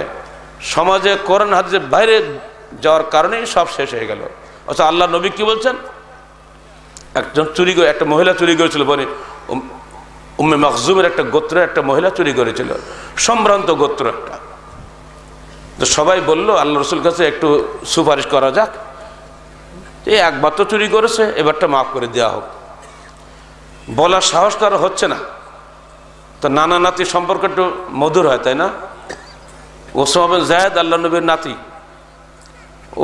সমাজে কোরআন হাদিসের বাইরে যাওয়ার কারণেই সব শেষ হয়ে গেল। আচ্ছা, আল্লাহ নবী কি বলছেন? একটা মহিলা চুরি করেছিল, বলে উম্মে মাখজুমের একটা গোত্রের একটা মহিলা চুরি করেছিল, সম্ভ্রান্ত গোত্র একটা। তো সবাই বলল আল্লাহ রসুল কাছে একটু সুপারিশ করা যাক, এই একবার তো চুরি করেছে, এবারটা মাফ করে দেওয়া হোক। বলার সাহস কারো হচ্ছে না। তো নানা নাতি সম্পর্ক একটু মধুর হয়, তাই না? ওসামা বিন যায়েদ আল্লাহ নবীর নাতি,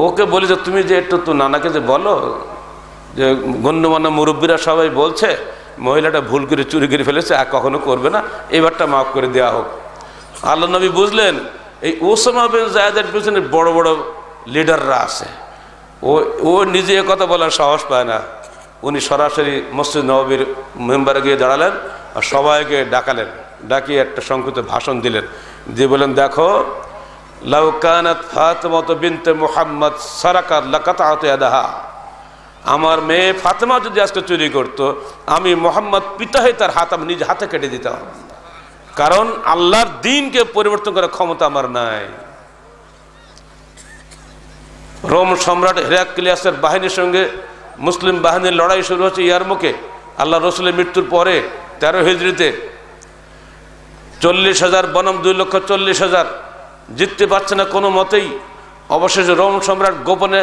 ওকে বলি যে তুমি যে একটু তো নানাকে যে বলো যে গণ্যমান্য মুরব্বীরা সবাই বলছে মহিলাটা ভুল করে চুরি করে ফেলেছে, আর কখনো করবে না, এবারটা মাফ করে দেওয়া হোক। আল্লাহ নবী বুঝলেন এই ওসামা বিন যায়েদের পিছনে বড় বড় লিডাররা আছে, ও নিজে কথা বলার সাহস পায় না। উনি সরাসরি মসজিদ নববীর মেম্বারে গিয়ে দাঁড়ালেন আর সবাইকে ডাকালেন, ডাকিয়ে একটা সংক্ষিপ্ত ভাষণ দিলেন, দিয়ে বলেন দেখো, লাউ কানাত ফাতিমা বিনতে মুহাম্মদ সারাকাত লাকাতাতু ইয়াদাহা, আমার মেয়ে ফাতেমা যদি আজকে চুরি করতো, আমি মোহাম্মদ পিতা হয়ে তার হাত আমি নিজে হাতে কেটে দিতাম। কারণ আল্লাহর দ্বীনকে পরিবর্তন করার ক্ষমতা আমার নাই। রোম সম্রাট হেরাক্লিয়াসের বাহিনীর সঙ্গে মুসলিম বাহিনীর লড়াই শুরু হচ্ছে ইয়ারমুকে, আল্লাহ রসুলের মৃত্যুর পরে 13 হিজরিতে। 40,000 বনাম 2,40,000 জিততে পারছে না কোনো মতেই। অবশেষে রোম সম্রাট গোপনে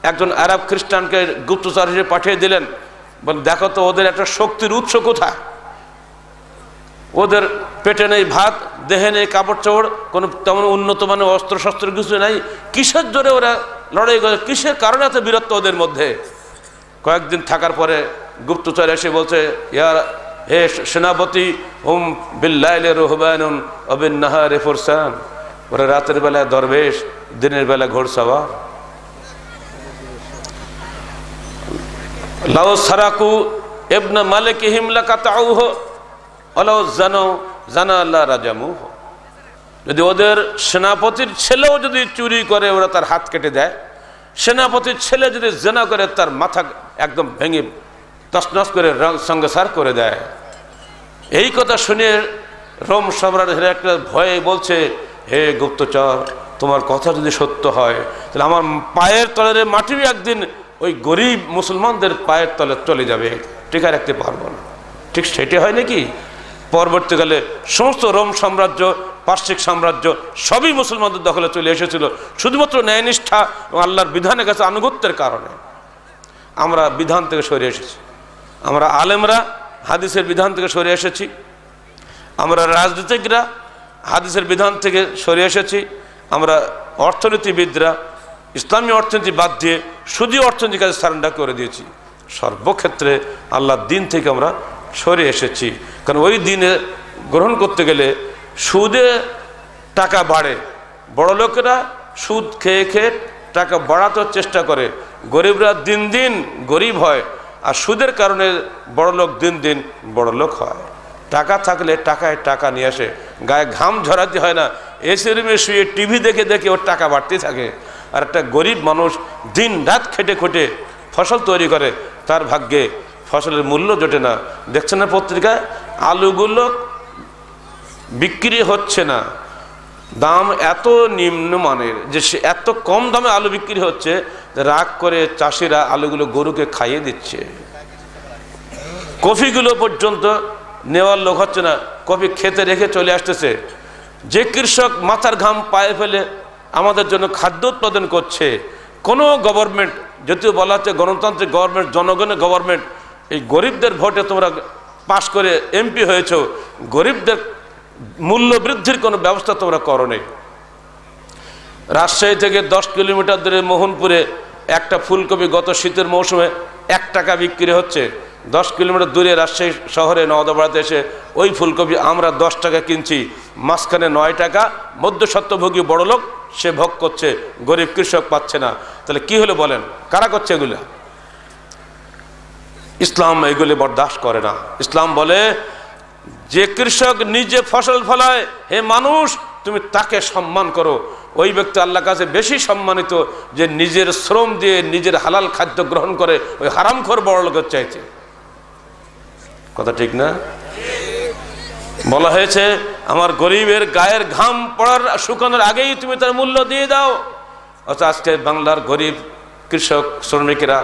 একজন আরব খ্রিস্টানকে গুপ্তচর হিসেবে পাঠিয়ে দিলেন, বলে দেখো তো ওদের একটা শক্তির উৎস কোথায়। ওদের পেটে নেই ভাত, দেহে নেই কাপড় চোপড়, কোনো তেমন উন্নত মানের অস্ত্র শস্ত্র কিছু নাই, কিসের জোরে ওরা লড়াই করে, কিসের কারণে এত বীরত্ব ওদের মধ্যে। কয়েকদিন থাকার পরে গুপ্তচর এসে বলছে, হে সেনাপতি, হুম বিল্লাইলি রুহবানুন ওয়া বিন-নাহারি ফুরসান, ওরা রাতের বেলায় দরবেশ, দিনের বেলা ঘোড়সওয়ার। লাউ সারাকু ইবনা মালিকিহিম লাকাতাউহু ওয়ালাউ জানা আল্লাহ রাজামুহু, যদি ওদের সেনাপতির ছেলেও যদি চুরি করে ওরা তার হাত কেটে দেয়, সেনাপতির ছেলে যদি জেনা করে তার মাথা একদম ভেঙে তছনছ করে সঙ্গসার করে দেয়। এই কথা শুনে রোম সম্রাট হেরাক্লিয়াস ভয়ে বলছে, হে গুপ্তচর, তোমার কথা যদি সত্য হয় তাহলে আমার পায়ের তলের মাটি একদিন ওই গরিব মুসলমানদের পায়ের তলে চলে যাবে, টিকা রাখতে পারবো না। ঠিক সেটি হয় নাকি? পরবর্তীকালে সমস্ত রোম সাম্রাজ্য, পার্শ্বিক সাম্রাজ্য সবই মুসলমানদের দখলে চলে এসেছিল, শুধুমাত্র ন্যায়নিষ্ঠা এবং আল্লাহর বিধানের কাছে আনুগত্যের কারণে। আমরা বিধান থেকে সরে এসেছি, আমরা আলেমরা হাদিসের বিধান থেকে সরে এসেছি, আমরা রাজনীতিকরা হাদিসের বিধান থেকে সরে এসেছি, আমরা অর্থনীতিবিদরা ইসলামী অর্থনীতি বাদ দিয়ে সুদী অর্থনীতির কাছে সারেন্ডার করে দিয়েছি। সর্বক্ষেত্রে আল্লাহর দিন থেকে আমরা সরে এসেছি, কারণ ওই দিনে গ্রহণ করতে গেলে সুদে টাকা বাড়ে, বড় লোকেরা সুদ খেয়ে খেয়ে টাকা বাড়াতে চেষ্টা করে, গরিবরা দিন দিন গরিব হয়, আর সুদের কারণে বড় লোক দিন দিন বড় লোক হয়। টাকা থাকলে টাকায় টাকা নিয়ে আসে, গায়ে ঘাম ঝরাতে হয় না, এসি রুমে শুয়ে টিভি দেখে দেখে ওর টাকা বাড়তে থাকে। আর একটা গরিব মানুষ দিন রাত খেটে খুঁটে ফসল তৈরি করে, তার ভাগ্যে ফসলের মূল্য জোটে না। দেখছেন না পত্রিকায়, আলুগুলো বিক্রি হচ্ছে না, দাম এত নিম্নমানের যে সে এত কম দামে আলু বিক্রি হচ্ছে, রাগ করে চাষিরা আলুগুলো গরুকে খাইয়ে দিচ্ছে। কফিগুলো পর্যন্ত নেওয়ার লোক হচ্ছে না, কফি খেতে রেখে চলে আসতেছে। যে কৃষক মাথার ঘাম পায়ে ফেলে আমাদের জন্য খাদ্য উৎপাদন করছে, কোনো গভর্নমেন্ট, যদিও বলা হচ্ছে গণতান্ত্রিক গভর্নমেন্ট, জনগণের গভর্নমেন্ট, এই গরিবদের ভোটে তোমরা পাশ করে এমপি হয়েছ, গরিবদের মূল্য বৃদ্ধির কোনো ব্যবস্থা তোমরা করো নাই। রাজশাহী থেকে 10 কিলোমিটার দূরে মোহনপুরে একটা ফুলকপি গত শীতের মৌসুমে 1 টাকা বিক্রি হচ্ছে। 10 কিলোমিটার দূরে রাজশাহী শহরে নওদাপাড়াতে এসে ওই ফুলকপি আমরা 10 টাকা কিনছি, মাঝখানে 9 টাকা মধ্যস্বত্বভোগী বড় লোক সে ভোগ করছে, গরিব কৃষক পাচ্ছে না। তাহলে কি হলো বলেন, কারা করছে এগুলো? ইসলাম এগুলি বরদাস্ত করে না। ইসলাম বলে যে কৃষক নিজে ফসল ফলায়, হে মানুষ তুমি তাকে সম্মান করো, ওই ব্যক্তি আল্লাহর কাছে বেশি সম্মানিত যে নিজের শ্রম দিয়ে নিজের হালাল খাদ্য গ্রহণ করে ওই হারামখোর বড় লোকের চাইতে। কথা ঠিক না? বলা হয়েছে আমার গরিবের গায়ের ঘাম পড়ার শুকানোর আগেই তুমি তার মূল্য দিয়ে দাও। অথচ আজকে বাংলার গরিব কৃষক শ্রমিকরা,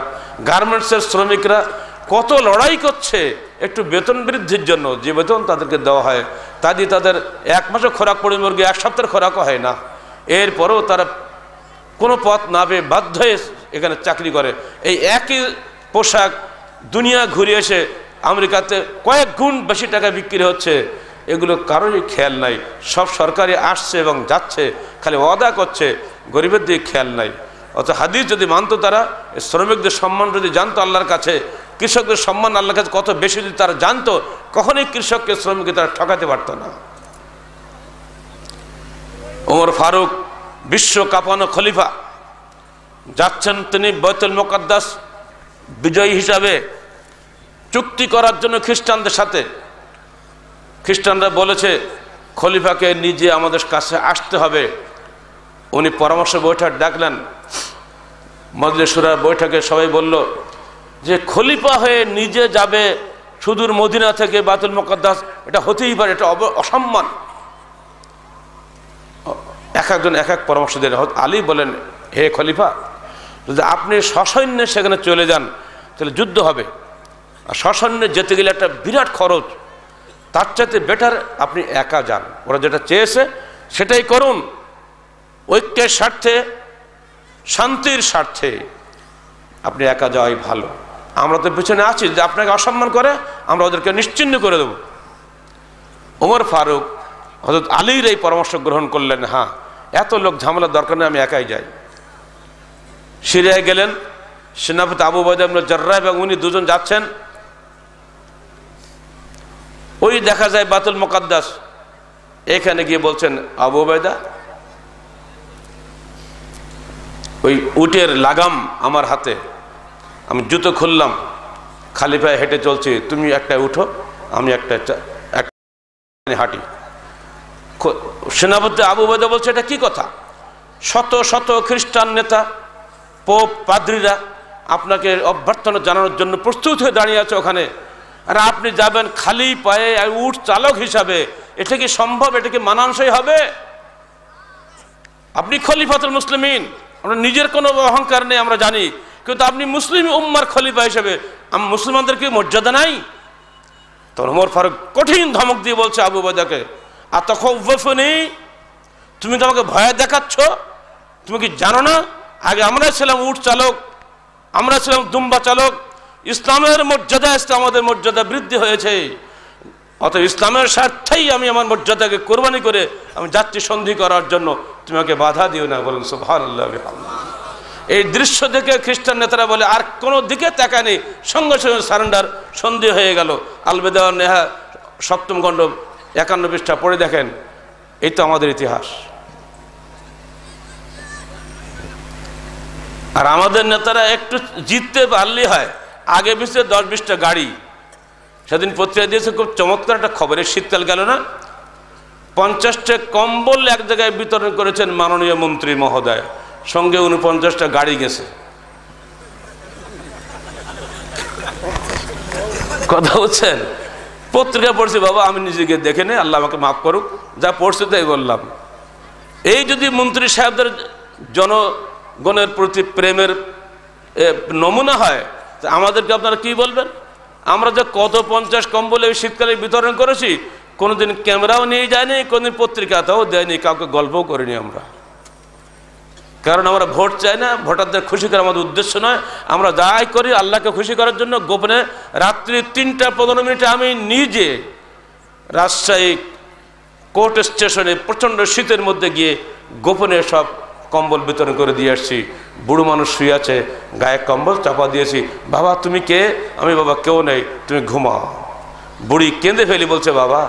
গার্মেন্টসের শ্রমিকরা কত লড়াই করছে একটু বেতন বৃদ্ধির জন্য। যে বেতন তাদেরকে দেওয়া হয় তা দিয়ে তাদের 1 মাসে খোরাক পড়ে, মুরগি 1 সপ্তাহের খোরাকও হয় না। এরপরেও তারা কোনো পথ না পেয়ে বাধ্য হয়ে এখানে চাকরি করে। এই একই পোশাক দুনিয়া ঘুরে এসে আমেরিকাতে কয়েক গুণ বেশি টাকা বিক্রি হচ্ছে। এগুলো কারোরই খেয়াল নাই, সব সরকারি আসছে এবং যাচ্ছে, খালি ওয়াদা করছে, গরিবের দিকে খেয়াল নাই। অত হাদিস যদি মানতো তারা, শ্রমিকদের সম্মান যদি জানতো আল্লাহর কাছে, কৃষকদের সম্মান আল্লাহর কাছে কত বেশি যদি তারা জানতো, কখনোই কৃষককে শ্রমিককে তারা ঠকাতে পারতো না। ওমর ফারুক বিশ্ব কাঁপানো খলিফা যাচ্ছেন, তিনি বাইতুল মুকাদ্দাস বিজয়ী হিসাবে চুক্তি করার জন্য খ্রিস্টানদের সাথে। খ্রিস্টানরা বলেছে খলিফাকে নিজে আমাদের কাছে আসতে হবে। উনি পরামর্শ বৈঠক ডাকলেন, মজলিস শুরার বৈঠকে সবাই বলল যে খলিফা হয়ে নিজে যাবে সুদূর মদিনা থেকে বাইতুল মুকাদ্দাস, এটা হতেই পারে, এটা অসম্মান। এক একজন এক এক পরামর্শ দিলেন। আলী বলেন, হে খলিফা, যদি আপনি সসৈন্যে সেখানে চলে যান তাহলে যুদ্ধ হবে, আর সসৈন্যে যেতে গেলে একটা বিরাট খরচ, তার চাইতে বেটার আপনি একা যান। ওরা যেটা চেয়েছে সেটাই করুন, ঐক্যের স্বার্থে, শান্তির স্বার্থে আপনি একা যাওয়াই ভালো। আমরা তো পিছনে আছি, যে আপনাকে অসম্মান করে আমরা ওদেরকে নিশ্চিহ্ন করে দেব। ওমর ফারুক হযরত আলীর এই পরামর্শ গ্রহণ করলেন, হ্যাঁ এত লোক ঝামেলার দরকার নেই, আমি একাই যাই। সিরিয়ায় গেলেন, সেনাপতি আবু উবাইদা ইবনে জাররাহ এবং উনি দুজন যাচ্ছেন। ওই দেখা যায় বাইতুল মুকাদ্দাস, এখানে গিয়ে বলছেন, আবু উবাইদা ওই উটের লাগাম আমার হাতে, আমি জুতো খুললাম, খালি পায়ে হেঁটে চলছি, তুমি একটা উঠো, আমি একটা হাঁটি। সেনাপতি আবু উবাইদা বলছে, এটা কি কথা? শত শত খ্রিস্টান নেতা, পোপ, পাদ্রীরা আপনাকে অভ্যর্থনা জানানোর জন্য প্রস্তুত হয়ে দাঁড়িয়ে আছে ওখানে, আর আপনি যাবেন খালি পায়ে উট চালক হিসাবে, এটা কি সম্ভব? এটা কি মানানসই হবে? আপনি খলিফাতুল মুসলিমিন, আমরা নিজের কোনো অহংকার নেই আমরা জানি, কিন্তু আপনি মুসলিম উম্মার খলিফা হিসেবে মুসলমানদের কি মর্যাদা নাই? তখন ওমর ফারুক কঠিন ধমক দিয়ে বলছে আবু উবাইদাকে, আতাখাউফুনি, তুমি তো আমাকে ভয় দেখাচ্ছ? তুমি কি জানো না আগে আমরা ছিলাম উট চালক, আমরা ছিলাম দুম্বা চালক, ইসলামের মর্যাদা আসতে আমাদের মর্যাদা বৃদ্ধি হয়েছে, অতএব ইসলামের স্বার্থেই আমি আমার মর্যাদাকে কোরবানি করে আমি যাত্রী সন্ধি করার জন্য তুমি আমাকে বাধা দিও না। বলুন সুবহানাল্লাহ। এই দৃশ্য দেখে খ্রিস্টান নেতারা বলে আর কোনো দিকে তাকায়নি, সঙ্গে সঙ্গে সারেন্ডার, সন্ধি হয়ে গেল। আল বিদা ওয়ান নিহা 7ম খণ্ড 51 পৃষ্ঠা পড়ে দেখেন, এই তো আমাদের ইতিহাস। আর আমাদের নেতারা একটু জিততে পারলেই হয়, আগে পিছিয়ে 10-20টা গাড়ি। সেদিন পত্রিকা দিয়েছে খুব চমৎকার একটা খবর, শীতকাল গেল না, 50টা কম্বল এক জায়গায় বিতরণ করেছেন মাননীয় মন্ত্রী মহোদয়, সঙ্গে 49টা গাড়ি গেছে। কথা বলছেন? পত্রিকা পড়ছি বাবা, আমি নিজেকে দেখে নেই, আল্লাহ আমাকে মাফ করুক, যা পড়ছি তাই বললাম। এই যদি মন্ত্রী সাহেবদের জনগণের প্রতি প্রেমের নমুনা হয়, আমাদেরকে আপনারা কি বলবেন? আমরা যে কত 50 কম্বল এই শীতকালে বিতরণ করেছি, কোনোদিন ক্যামেরাও নিয়ে যায়নি, কোনোদিন পত্রিকাতেও দেয়নি, কাউকে গল্পও করিনি আমরা। কারণ আমরা ভোট চাই না, ভোটারদের খুশি করা আমাদের উদ্দেশ্য নয়। আমরা যাই করি আল্লাহকে খুশি করার জন্য। গোপনে রাত্রি 3টা-15 আমি নিজে রাজশাহী কোর্ট স্টেশনে প্রচণ্ড শীতের মধ্যে গিয়ে গোপনে সব কম্বল বিতরণ করে দিয়ে আসছি। বুড়ো মানুষ শুয়ে আছে, গায়ে কম্বল চাপা দিয়েছি, বাবা তুমি কে? আমি বাবা কেউ নেই, তুমি ঘুমাও। বুড়ি কেঁদে ফেলি, বলছে বাবা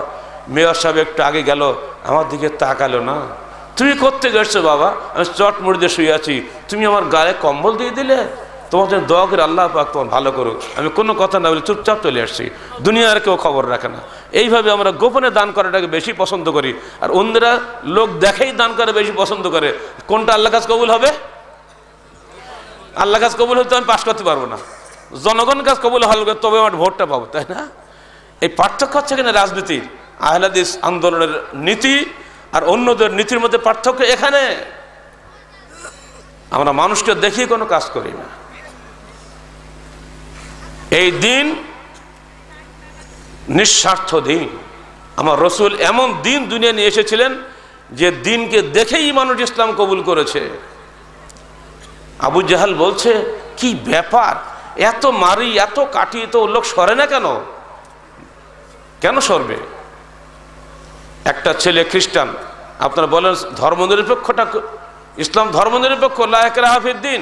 মেয়র সাহেব একটু আগে গেল, আমার দিকে তাকালো না। তুমি করতে গেছো বাবা? আমি চট মুড়ি দিয়ে শুয়ে আছি, তুমি আমার গায়ে কম্বল দিয়ে দিলে, তোমার জন্য দোয়া করে আল্লাহ পাক তোমার ভালো করুক। আমি কোনো কথা না বলে চুপচাপ চলে আসছি, দুনিয়ার কেউ খবর রাখে না। এইভাবে আমরা গোপনে দান করাটাকে বেশি পছন্দ করি, আর অন্যরা লোক দেখেই দান করে বেশি পছন্দ করে। কোনটা আল্লাহ কাজ কবুল হবে? আল্লাহ কাজ কবুল হতে আমি পাশ করতে পারবো না, জনগণ কাজ কবুল হল তবে আমার ভোটটা পাবো, তাই না? এই পার্থক্য হচ্ছে এখানে রাজনীতির। আহলে হাদিস আন্দোলনের নীতি আর অন্যদের নীতির মধ্যে পার্থক্য এখানে। আমরা মানুষকে দেখিয়ে কোনো কাজ করি না। এই দিন নিঃস্বার্থ দিন। আমার রসুল এমন দিন দুনিয়া নিয়ে এসেছিলেন যে দিনকে দেখেই মানুষ ইসলাম কবুল করেছে। আবু জাহাল বলছে কি ব্যাপার, এত মারি এত কাটি, তো লোক সরে না কেন? কেন সরবে? একটা ছেলে খ্রিস্টান, আপনারা বলেন ধর্মনিরপেক্ষটা, ইসলাম ধর্মনিরপেক্ষ, লা ইকরাহা ফিদ্দিন।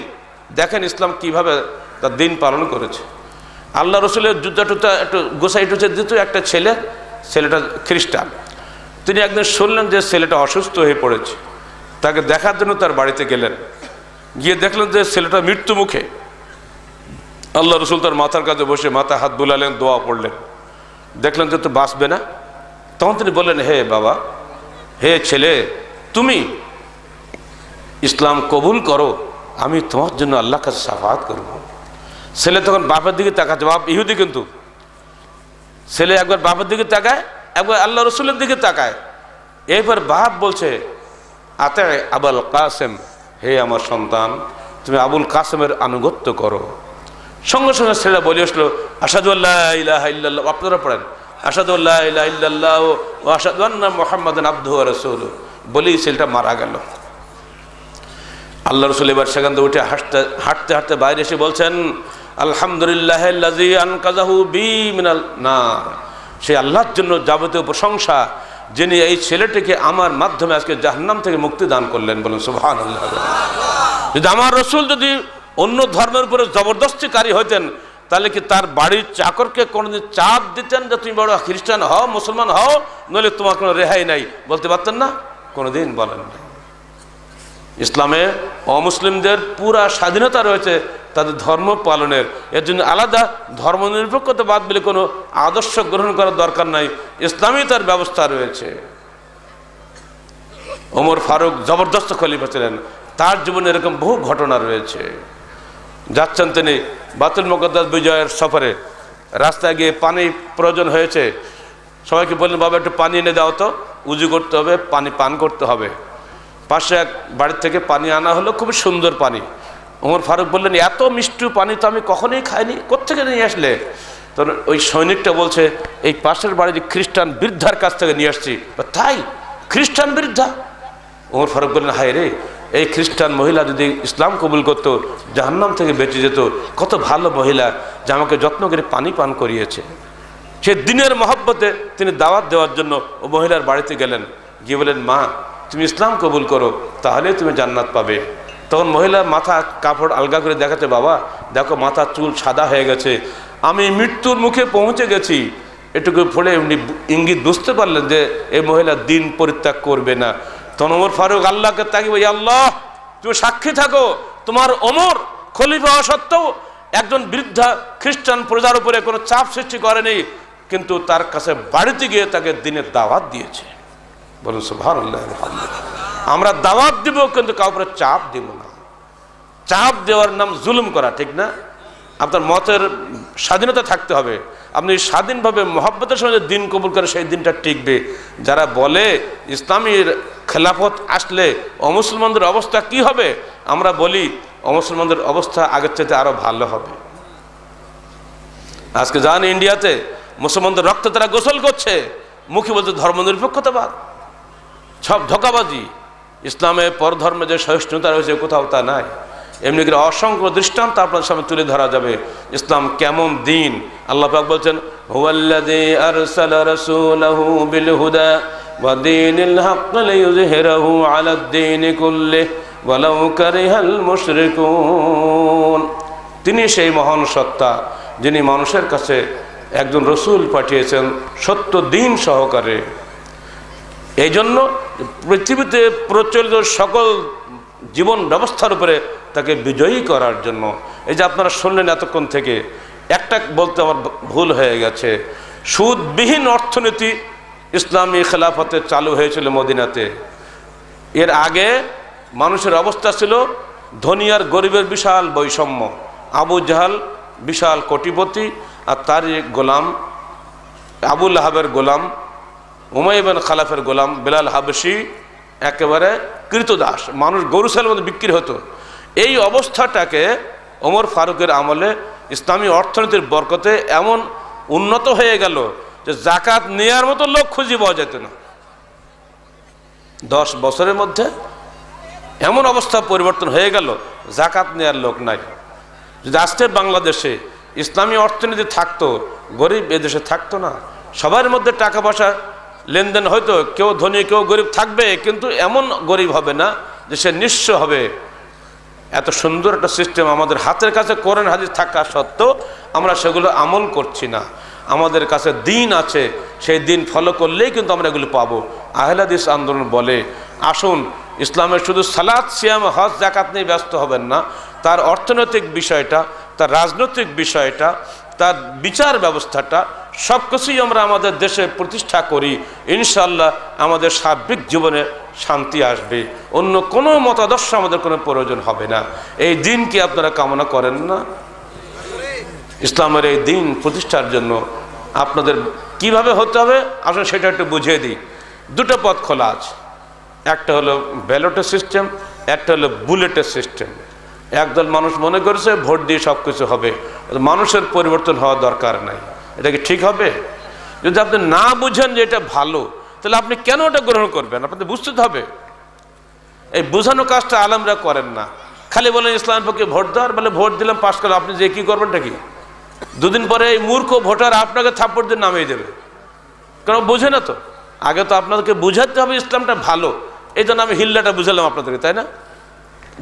দেখেন ইসলাম কিভাবে তার দিন পালন করেছে। আল্লাহ রসুলের জুতা টুতা একটু গোসাই টুচে দিত একটা ছেলেটা খ্রিস্টান। তিনি একদিন শুনলেন যে ছেলেটা অসুস্থ হয়ে পড়েছে, তাকে দেখার জন্য তার বাড়িতে গেলেন। গিয়ে দেখলেন যে ছেলেটা মৃত্যু মুখে। আল্লাহ রসুল তার মাথার কাছে বসে মাথায় হাত বুলালেন, দোয়া পড়লেন। দেখলেন যে তো বাঁচবে না। তখন তিনি বললেন, হে বাবা, হে ছেলে, তুমি ইসলাম কবুল করো, আমি তোমার জন্য আল্লাহর কাছে শাফাআত করব। ছেলে তখন বাপের দিকে তাকাচ্ছে, বাপ ইহুদি কিন্তু। ছেলে একবার বাপের দিকে তাকায়, একবার আল্লাহ রসুলের দিকে তাকায়। এরপর বাপ বলছে, আতে আবুল কাসেম, হে আমার সন্তান, তুমি আবুল কাসেমের আনুগত্য করো। সঙ্গে সঙ্গে ছেলেরা বলে আসলো, আশহাদু আল্লা ইলাহা ইল্লাল্লাহ। আপনারা পড়েন, আশহাদু আল্লা ইলাহা ইল্লাল্লাহ ওয়া আশহাদু আন্না মুহাম্মাদান আবদুহু ওয়া রাসূলুহু। বলেই ছেলেটা মারা গেল। আল্লাহ রসুল এবার সেখান থেকে উঠে হাঁটতে হাঁটতে বাইরে এসে বলছেন, আলহামদুলিল্লাহিল্লাযী আনকাযাহু বি মিনাল নার। সে আল্লাহর জন্য যাবতীয় প্রশংসা, যিনি এই ছেলেটিকে আমার মাধ্যমে আজকে জাহান্নাম থেকে মুক্তি দান করলেন। বলুন সুবহানাল্লাহ। যদি আমার রসুল যদি অন্য ধর্মের উপরে জবরদস্তিকারী হইতেন, তাহলে কি তার বাড়ির চাকরকে কোনোদিন চাপ দিতেন যে তুমি বড় খ্রিস্টান হও, মুসলমান হও, নইলে তোমার কোনো রেহাই নাই? বলতে পারতেন না? কোনোদিন বলেন না। ইসলামে অমুসলিমদের পুরা স্বাধীনতা রয়েছে তাদের ধর্ম পালনের। এর জন্য আলাদা ধর্মনিরপেক্ষতা বাদ বলে কোনো আদর্শ গ্রহণ করার দরকার নাই। ইসলামই তার ব্যবস্থা রয়েছে। ওমর ফারুক জবরদস্ত খলিফা ছিলেন, তার জীবনে এরকম বহু ঘটনা রয়েছে। যাচ্ছেন তিনি বায়তুল মুকাদ্দাস বিজয়ের সফরে, রাস্তায় গিয়ে পানি প্রয়োজন হয়েছে। সবাইকে বললেন, বাবা একটু পানি এনে দাও তো, উজু করতে হবে, পানি পান করতে হবে। পাশে এক বাড়ির থেকে পানি আনা হলো, খুবই সুন্দর পানি। ওমর ফারুক বললেন, এত মিষ্টি পানি তো আমি কখনোই খাইনি, কোত্থেকে নিয়ে আসলে? তখন ওই সৈনিকটা বলছে, এই পাশের বাড়ির খ্রিস্টান বৃদ্ধার কাছ থেকে নিয়ে আসছি। তাই? খ্রিস্টান বৃদ্ধা? ওমর ফারুক বললেন, হায় রে, এই খ্রিস্টান মহিলা যদি ইসলাম কবুল করতো, জাহান্নাম থেকে বেঁচে যেত। কত ভালো মহিলা, যে আমাকে যত্ন করে পানি পান করিয়েছে। সে দিনের মহব্বতে তিনি দাওয়াত দেওয়ার জন্য ও মহিলার বাড়িতে গেলেন, গিয়ে বলেন, মা তুমি ইসলাম কবুল করো, তাহলে তুমি জান্নাত পাবে। তখন মহিলা মাথা কাপড় আলগা করে দেখাতে, বাবা দেখো মাথার চুল সাদা হয়ে গেছে, আমি মৃত্যুর মুখে পৌঁছে গেছি। এটুকু পড়ে এমনি ইঙ্গিত বুঝতে পারলেন যে এই মহিলা দিন পরিত্যাগ করবে না। তখন ওমর ফারুক আল্লাহকে তাকিয়ে, আল্লাহ তুমি সাক্ষী থাকো, তোমার ওমর খলিফা হওয়া সত্ত্বেও একজন বৃদ্ধা খ্রিস্টান প্রজার উপরে কোনো চাপ সৃষ্টি করেনি, কিন্তু তার কাছে বাড়িতে গিয়ে তাকে দিনের দাওয়াত দিয়েছে। বলুন সুবহানাল্লাহ। আমরা দাওয়াত দিব, কিন্তু কাউকে চাপ দিব না। চাপ দেওয়ার নাম জুলুম করা, ঠিক না? আপনার মতের স্বাধীনতা থাকতে হবে। আপনি স্বাধীনভাবে মহব্বতের সঙ্গে দিন কবুল করে সেই দিনটা টিকবে। যারা বলে ইসলামীর খেলাফত আসলে অমুসলমানদের অবস্থা কি হবে, আমরা বলি অমুসলমানদের অবস্থা আগের চাইতে আরো ভালো হবে। আজকে যান ইন্ডিয়াতে, মুসলমানদের রক্তে তারা গোসল করছে, মুখে বলতে ধর্মনিরপেক্ষতাবাদ, সব ধোঁকাবাজি। ইসলামে পরধর্মে যে সহিষ্ণুতা রয়েছে কোথাও তা নাই। এমনি করে অসংখ্য দৃষ্টান্ত আপনার সামনে তুলে ধরা যাবে ইসলাম কেমন দিন। আল্লাহ পাক বলছেন, হুয়াল্লাযী আরসালা রাসূলাহু বিল হুদা ওয়া দীনিল হক লিইয়ুযহিরাহু আলাদ দীনি কুল্লিহি ওয়ালাউ কারিহাল মুশরিকুন। তিনি সেই মহান সত্তা যিনি মানুষের কাছে একজন রসুল পাঠিয়েছেন সত্য দিন সহকারে। এই জন্য পৃথিবীতে প্রচলিত সকল জীবন ব্যবস্থার উপরে তাকে বিজয়ী করার জন্য। এই যে আপনারা শুনলেন এতক্ষণ থেকে, একটা বলতে আমার ভুল হয়ে গেছে, সুদবিহীন অর্থনীতি ইসলামী খেলাফতে চালু হয়েছিল মদিনাতে। এর আগে মানুষের অবস্থা ছিল ধনী আর গরিবের বিশাল বৈষম্য। আবু জাহাল বিশাল কোটিপতি, আর তার গোলাম আবু লাহাবের গোলাম, উমাইয়া বিন খালাফের গোলাম বেলাল হাবশি একেবারে কৃতদাস, মানুষ গরু ছাগলের মধ্যে বিক্রি হতো। এই অবস্থাটাকে ওমর ফারুকের আমলে ইসলামী অর্থনীতির বরকতে এমন উন্নত হয়ে গেল যে জাকাত নেয়ার মতো লোক খুঁজে পাওয়া যেত না। 10 বছরের মধ্যে এমন অবস্থা পরিবর্তন হয়ে গেল, জাকাত নেয়ার লোক নাই। যদি আজকে বাংলাদেশে ইসলামী অর্থনীতি থাকতো, গরিব এদেশে থাকতো না। সবার মধ্যে টাকা পয়সা লেনদেন হয়তো, কেউ ধনী কেউ গরিব থাকবে, কিন্তু এমন গরিব হবে না যে সে নিঃস্ব হবে। এত সুন্দর একটা সিস্টেম আমাদের হাতের কাছে কোরআন হাদিস থাকা সত্ত্বেও আমরা সেগুলো আমল করছি না। আমাদের কাছে দিন আছে, সেই দিন ফলো করলেই কিন্তু আমরা এগুলো পাবো। আহলে হাদিস আন্দোলন বলে, আসুন ইসলামের শুধু সালাত, সিয়াম, হজ, যাকাত নিয়ে ব্যস্ত হবেন না, তার অর্থনৈতিক বিষয়টা, তার রাজনৈতিক বিষয়টা, তার বিচার ব্যবস্থাটা সব কিছুই আমরা আমাদের দেশে প্রতিষ্ঠা করি। ইনশাআল্লাহ আমাদের সার্বিক জীবনে শান্তি আসবে, অন্য কোনো মতাদর্শ আমাদের কোনো প্রয়োজন হবে না। এই দিন কি আপনারা কামনা করেন না? ইসলামের এই দিন প্রতিষ্ঠার জন্য আপনাদের কিভাবে হতে হবে আসলে সেটা একটু বুঝিয়ে দিই। দুটো পথ খোলা আছে, একটা হলো ব্যালটের সিস্টেম, একটা হলো বুলেটের সিস্টেম। একদল মানুষ মনে করেছে ভোট দিয়ে সব কিছু হবে, মানুষের পরিবর্তন হওয়া দরকার নাই। এটা কি ঠিক হবে? যদি আপনি না বুঝেন যে এটা ভালো, তাহলে আপনি কেন ওটা গ্রহণ করবেন? আপনাদের বুঝতে হবে। এই বোঝানো কাজটা আলেমরা করেন না, খালি বলেন ইসলামের পক্ষে ভোট দেওয়ার, বলে ভোট দিলাম পাশ করে, আপনি যে কি করবেনটা কি? দুদিন পরে এই মূর্খ ভোটার আপনাকে থাপ্পড় দিয়ে নামিয়ে দেবে, কারণ বোঝে না তো। আগে তো আপনাদেরকে বুঝাতে হবে ইসলামটা ভালো, এই জন্য আমি হিল্লাটা বুঝালাম আপনাদেরকে, তাই না?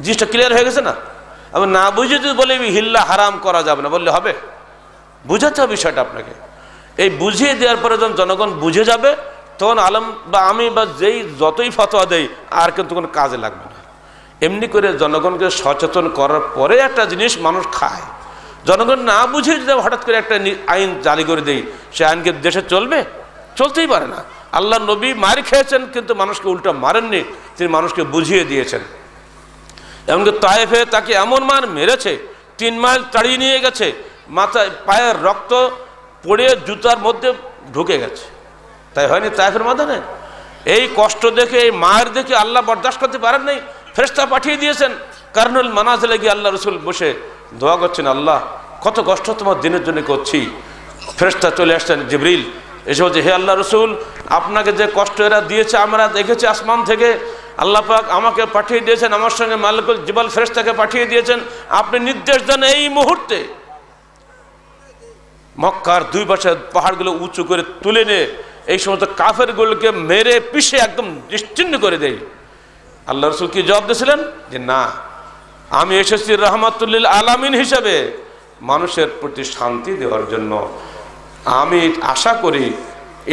জিনিসটা ক্লিয়ার হয়ে গেছে না? আমি না বুঝে যদি বলে হিল্লা হারাম করা যাবে না, বললে হবে? বুঝাতে হবে বিষয়টা আপনাকে। এই বুঝিয়ে দেওয়ার পরে যখন জনগণ বুঝে যাবে, তখন আলেম বা আমি বা যেই যতই ফতোয়া দেই আর কিন্তু কোনো কাজে লাগবে না। এমনি করে জনগণকে সচেতন করার পরে একটা জিনিস মানুষ খায়। জনগণ না বুঝে যদি হঠাৎ করে একটা আইন জারি করে দেই, সে আইনকে দেশে চলবে? চলতেই পারে না। আল্লাহ নবী মার খেয়েছেন, কিন্তু মানুষকে উল্টা মারেননি, তিনি মানুষকে বুঝিয়ে দিয়েছেন। এমনকি তায়েফে তাকে এমন মার মেরেছে, 3 মাইল তাড়িয়ে নিয়ে গেছে, মাথায় পায়ের রক্ত পড়ে জুতার মধ্যে ঢুকে গেছে। তাই হয়নি তায়েফের ময়দানে? এই কষ্ট দেখে, এই মায়ের দেখে আল্লাহ বরদাস্ত করতে পারেন নাই, ফেরেশতা পাঠিয়ে দিয়েছেন। কারনুল মানাজিলে গিয়ে আল্লাহ রসুল বসে দোয়া করছেন, আল্লাহ কত কষ্ট তোমার দিনের জন্য করছি। ফেরেশতা চলে আসছেন, জিবরিল এসে বলছে, হে আল্লাহ রসুল, আপনাকে যে কষ্ট এরা দিয়েছে আমরা দেখেছি আসমান থেকে, আল্লাহ পাক আমাকে পাঠিয়ে দিয়েছেন, আমার সঙ্গে মালিকুল জিবাল ফেরেশতাকে পাঠিয়ে দিয়েছেন, আপনি নির্দেশ দেন এই মুহূর্তে মক্কার দুই পাশে পাহাড়গুলো উঁচু করে তুলে নিয়ে এই সমস্ত কাফেরগুলোকে মেরে পিষে একদম নিশ্চিহ্ন করে দেয়। আল্লাহ রসুল কি জবাব দিয়েছিলেন? যে না, আমি এসেছি রহমাতুল্লিল আলামিন হিসাবে, মানুষের প্রতি শান্তি দেওয়ার জন্য। আমি আশা করি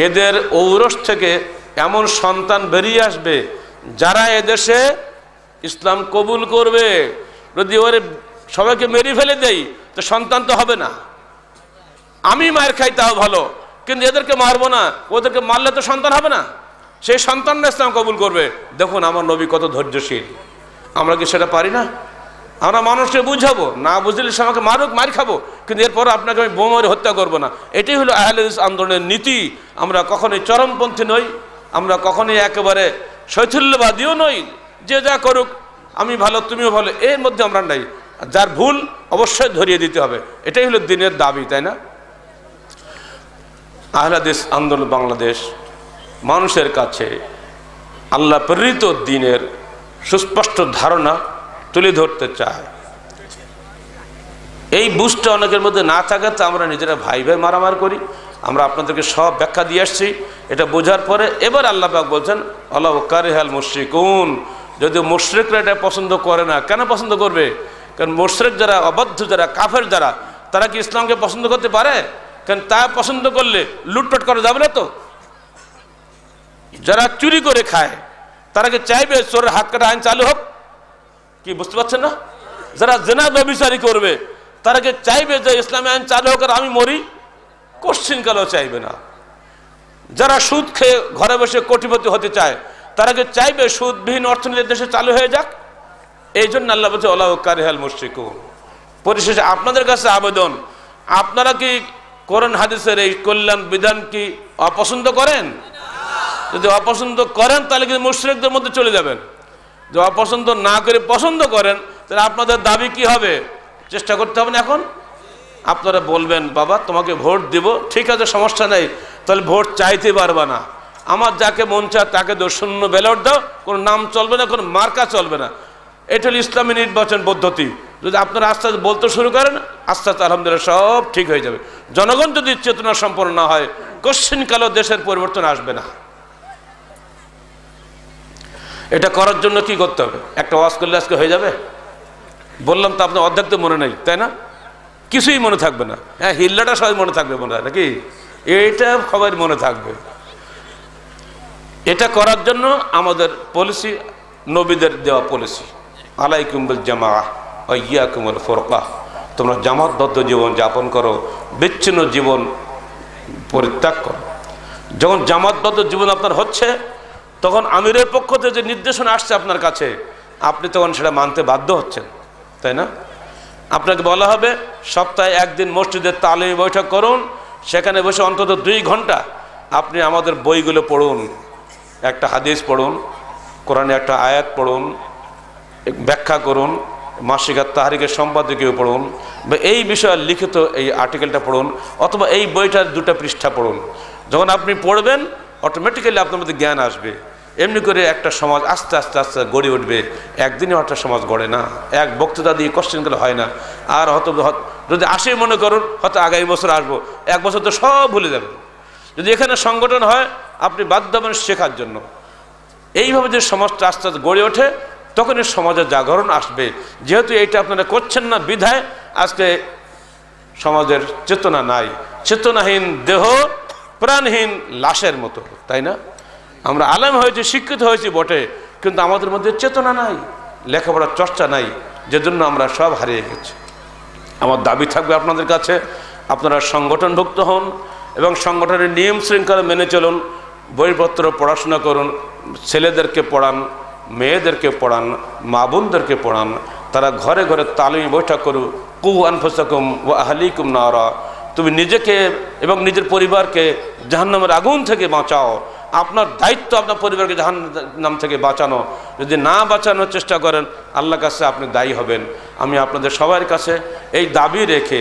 এদের ঔরস থেকে এমন সন্তান বেরিয়ে আসবে যারা এদেশে ইসলাম কবুল করবে। যদি ওরে সবাইকে মেরে ফেলে দেই তো সন্তান তো হবে না। আমি মায়ের খাই তাও ভালো, কিন্তু এদেরকে মারবো না, ওদেরকে মারলে তো সন্তান হবে না, সেই সন্তানরা ইসলাম কবুল করবে। দেখুন আমার নবী কত ধৈর্যশীল। আমরা কি সেটা পারি না? আমরা মানুষকে বুঝাবো, না বুঝলে সে আমাকে মারুক, মার খাবো, কিন্তু এরপর আপনাকে আমি বোমারে হত্যা করবো না। এটাই হলো আহলে হাদিস আন্দোলনের নীতি। আমরা কখনোই চরমপন্থী নই, আমরা কখনোই একেবারে শৈথিল্যবাদীও নই, যে যা করুক আমি ভালো তুমিও ভালো, এর মধ্যে আমরা নাই। যার ভুল অবশ্যই ধরিয়ে দিতে হবে, এটাই হলো দিনের দাবি, তাই না? আহলে হাদিস আন্দোলন বাংলাদেশ মানুষের কাছে আল্লাহ প্রেরিত দ্বীনের সুস্পষ্ট ধারণা তুলে ধরতে চায়। এই বুঝটা অনেকের মধ্যে না থাকাতে আমরা নিজেরা ভাই ভাই মারামার করি। আমরা আপনাদেরকে সব ব্যাখ্যা দিয়ে আসছি, এটা বোঝার পরে এবার আল্লাহ পাক বলছেন আল্লাহ কারিহাল মুশরিকুন, যদি মুশরিকরা এটা পছন্দ করে না, কেন পছন্দ করবে? কারণ মুশরিক যারা, অবাধ্য যারা, কাফের যারা, তারা কি ইসলামকে পছন্দ করতে পারে? কারণ তা পছন্দ করলে লুটপাট করা যাবে না তো। যারা চুরি করে খায় তারা কি চাইবে চোরের হাত কাটা আইন চালু হোক? কি বুঝতে পারছেন না? যারা জেনা ব্যভিচারী করবে তারা কি চাইবে যে ইসলামী আইন চালু হোক আর আমি মরি? কোশ্চিন কালেও চাইবে না। যারা সুদ খেয়ে ঘরে বসে কোটিপতি হতে চায় তারা কি চাইবে সুদবিহীন অর্থনীতি দেশে চালু হয়ে যাক? এই জন্য আল্লাহ বলছে ওয়ালাউ কারিহাল মুশরিকুন। পরিশেষে আপনাদের কাছে আবেদন, আপনারা কি কোরআন হাদিসের এই কল্যাণ বিধান কি অপছন্দ করেন? যদি অপছন্দ করেন তাহলে কিন্তু মুশরিকদের মধ্যে চলে যাবেন। যদি অপছন্দ না করে পছন্দ করেন তাহলে আপনাদের দাবি কি হবে? চেষ্টা করতে হবে না। এখন আপনারা বলবেন বাবা তোমাকে ভোট দিব, ঠিক আছে সমস্যা নেই, তাহলে ভোট চাইতে পারবা না, আমার যাকে মন চায় তাকে দাও, শূন্য ব্যালট দাও, কোনো নাম চলবে না, কোনো মার্কা চলবে না। এটা হলো ইসলামী নির্বাচন পদ্ধতি। যদি আপনারা আস্তে আস্তে বলতে শুরু করেন আস্তে আস্তে আলহামদুলিল্লাহ সব ঠিক হয়ে যাবে। জনগণ যদি চেতনা সম্পন্ন না হয় কোশ্চিন কালেও দেশের পরিবর্তন আসবে না। এটা করার জন্য কি করতে হবে? একটা ওয়াজ করলে আজকে হয়ে যাবে? বললাম তো আপনার অর্ধেক তো মনে নেই, তাই না? কিছুই মনে থাকবে না। হ্যাঁ, হিল্লাটা সবাই মনে থাকবে মনে হয় নাকি? এইটা সবাই মনে থাকবে। এটা করার জন্য আমাদের পলিসি, নবীদের দেওয়া পলিসি, আলাইকুম বিল জামাআহ ওয়া ইয়াকুমুল ফুরকাহ, তোমরা জামাতবদ্ধ জীবন যাপন করো, বিচ্ছিন্ন জীবন পরিত্যাগ করো। যখন জামাতবদ্ধ জীবন আপনার হচ্ছে তখন আমিরের পক্ষ থেকে যে নির্দেশনা আসছে আপনার কাছে, আপনি তখন সেটা মানতে বাধ্য হচ্ছেন, তাই না? আপনাকে বলা হবে সপ্তাহে একদিন মসজিদের তালিমি বৈঠক করুন, সেখানে বসে অন্তত 2 ঘন্টা আপনি আমাদের বইগুলো পড়ুন, একটা হাদিস পড়ুন, কোরআনে একটা আয়াত পড়ুন, ব্যাখ্যা করুন, মাসিক তাহরিকের সম্পাদকীয় পড়ুন, বা এই বিষয়ে লিখিত এই আর্টিকেলটা পড়ুন, অথবা এই বইটার 2টা পৃষ্ঠা পড়ুন। যখন আপনি পড়বেন অটোমেটিক্যালি আপনার মধ্যে জ্ঞান আসবে। এমনি করে একটা সমাজ আস্তে আস্তে আস্তে গড়ে উঠবে। একদিনে একটা সমাজ গড়ে না, এক বক্তৃতা দিয়ে কোশ্চেন করলে হয় না। আর হয়তো যদি আসে মনে করুন হয়তো আগামী বছর আসবো, 1 বছর তো সব ভুলে যাবেন। যদি এখানে সংগঠন হয় আপনি বাধ্য হবেন শেখার জন্য। এইভাবে যে সমাজটা আস্তে আস্তে গড়ে ওঠে তখন এই সমাজের জাগরণ আসবে। যেহেতু এইটা আপনারা করছেন না বিধায় আজকে সমাজের চেতনা নাই। চেতনাহীন দেহ প্রাণহীন লাশের মতো, তাই না? আমরা আলেম হয়েছি, শিক্ষিত হয়েছি বটে, কিন্তু আমাদের মধ্যে চেতনা নাই, লেখাপড়ার চর্চা নাই, যে জন্য আমরা সব হারিয়ে গেছি। আমার দাবি থাকবে আপনাদের কাছে, আপনারা সংগঠনভুক্ত হন এবং সংগঠনের নিয়ম শৃঙ্খলা মেনে চলুন, বইপত্র পড়াশোনা করুন, ছেলেদেরকে পড়ান, মেয়েদেরকে পড়ান, মা বোনদেরকে পড়ান, তারা ঘরে ঘরে তালিমি বৈঠক করুক। কু আনফুসাকুম ওয়া আহলিকুম নারা, তুমি নিজেকে এবং নিজের পরিবারকে জাহান্নামের আগুন থেকে বাঁচাও। আপনার দায়িত্ব আপনার পরিবারকে জাহান্নাম থেকে বাঁচানো। যদি না বাঁচানোর চেষ্টা করেন আল্লাহর কাছে আপনি দায়ী হবেন। আমি আপনাদের সবার কাছে এই দাবি রেখে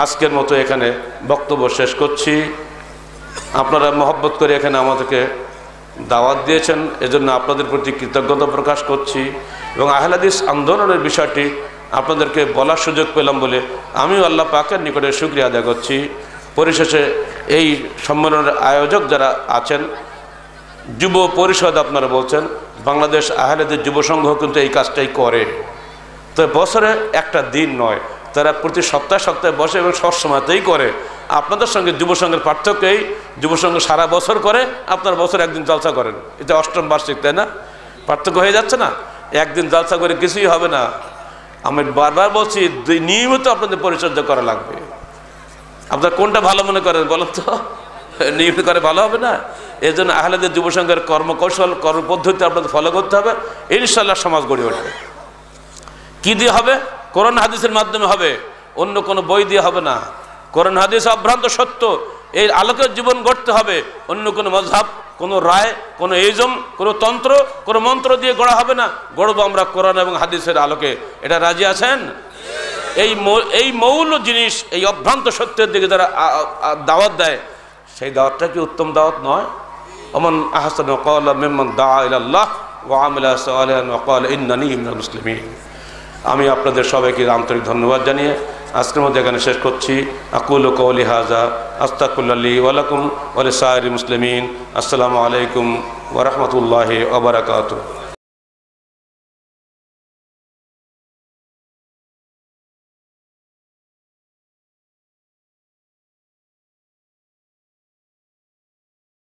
আজকের মতো এখানে বক্তব্য শেষ করছি। আপনারা মহব্বত করে এখানে আমাদেরকে দাওয়াত দিয়েছেন, এজন্য আপনাদের প্রতি কৃতজ্ঞতা প্রকাশ করছি এবং আহলে হাদিস আন্দোলনের বিষয়টি আপনাদেরকে বলার সুযোগ পেলাম বলে আমিও আল্লাহ পাকের নিকটে শুকরিয়া আদায় করছি। পরিশেষে এই সম্মেলনের আয়োজক যারা আছেন, যুব পরিষদ আপনারা বলছেন, বাংলাদেশ আহলে হাদিস যুব সংঘ কিন্তু এই কাজটাই করে। তো বছরে একটা দিন নয়, তারা প্রতি সপ্তাহে সপ্তাহে বসে এবং সবসময়তেই করে। আপনাদের সঙ্গে যুব সংঘের পার্থক্য এই, যুব সংঘ সারা বছর করে, আপনার বছর একদিন জলসা করেন। এটা অষ্টম বার্ষিক, তাই না? পার্থক্য হয়ে যাচ্ছে না? একদিন জলসা করে কিছুই হবে না। আমি বারবার বলছি নিয়মিত আপনাদের পরিচর্যা করা লাগবে। আপনার কোনটা ভালো মনে করেন বলেন তো? নিয়মিত করে ভালো হবে না? এই জন্য আহলে হাদিস যুব সংঘের কর্মকৌশল কর্মপদ্ধতি আপনাদের ফলো করতে হবে। ইনশাআল্লাহ সমাজ গড়ে উঠবে। কি দিয়ে হবে? কোরআন হাদিসের মাধ্যমে হবে, অন্য কোনো বই দিয়ে হবে না। কোরআন হাদিস অভ্রান্ত সত্য, এই আলোকের জীবন গড়তে হবে। অন্য কোনো মজহাব, কোনো রায়, কোনো ইজম, কোনো তন্ত্র, কোনো মন্ত্র দিয়ে গড়া হবে না। গড়ব আমরা কোরআন এবং হাদিসের আলোকে। এটা রাজি আছেন? এই মৌল জিনিস, এই অভ্রান্ত সত্যের দিকে যারা দাওয়াত দেয়, সেই দাওয়াতটা কি উত্তম দাওয়াত নয়? ওমান আহসানু ক্বাওলাম মিম্মান দাআ ইলাল্লাহ ওয়া আমিলা সালিহান ওয়া ক্বালা ইন্নানী মিনাল মুসলিমিন। আমি আপনাদের সবাইকে আন্তরিক ধন্যবাদ জানিয়ে আজকের মধ্যে এখানে শেষ করছি। আকুলু কওলি হাযা আস্তাগফিরুল্লাহ লি ওয়া লাকুম ওয়া লিসাইরিল মুসলিমিন। আসসালামু আলাইকুম ওয়া রাহমাতুল্লাহি ওয়া বারাকাতুহু।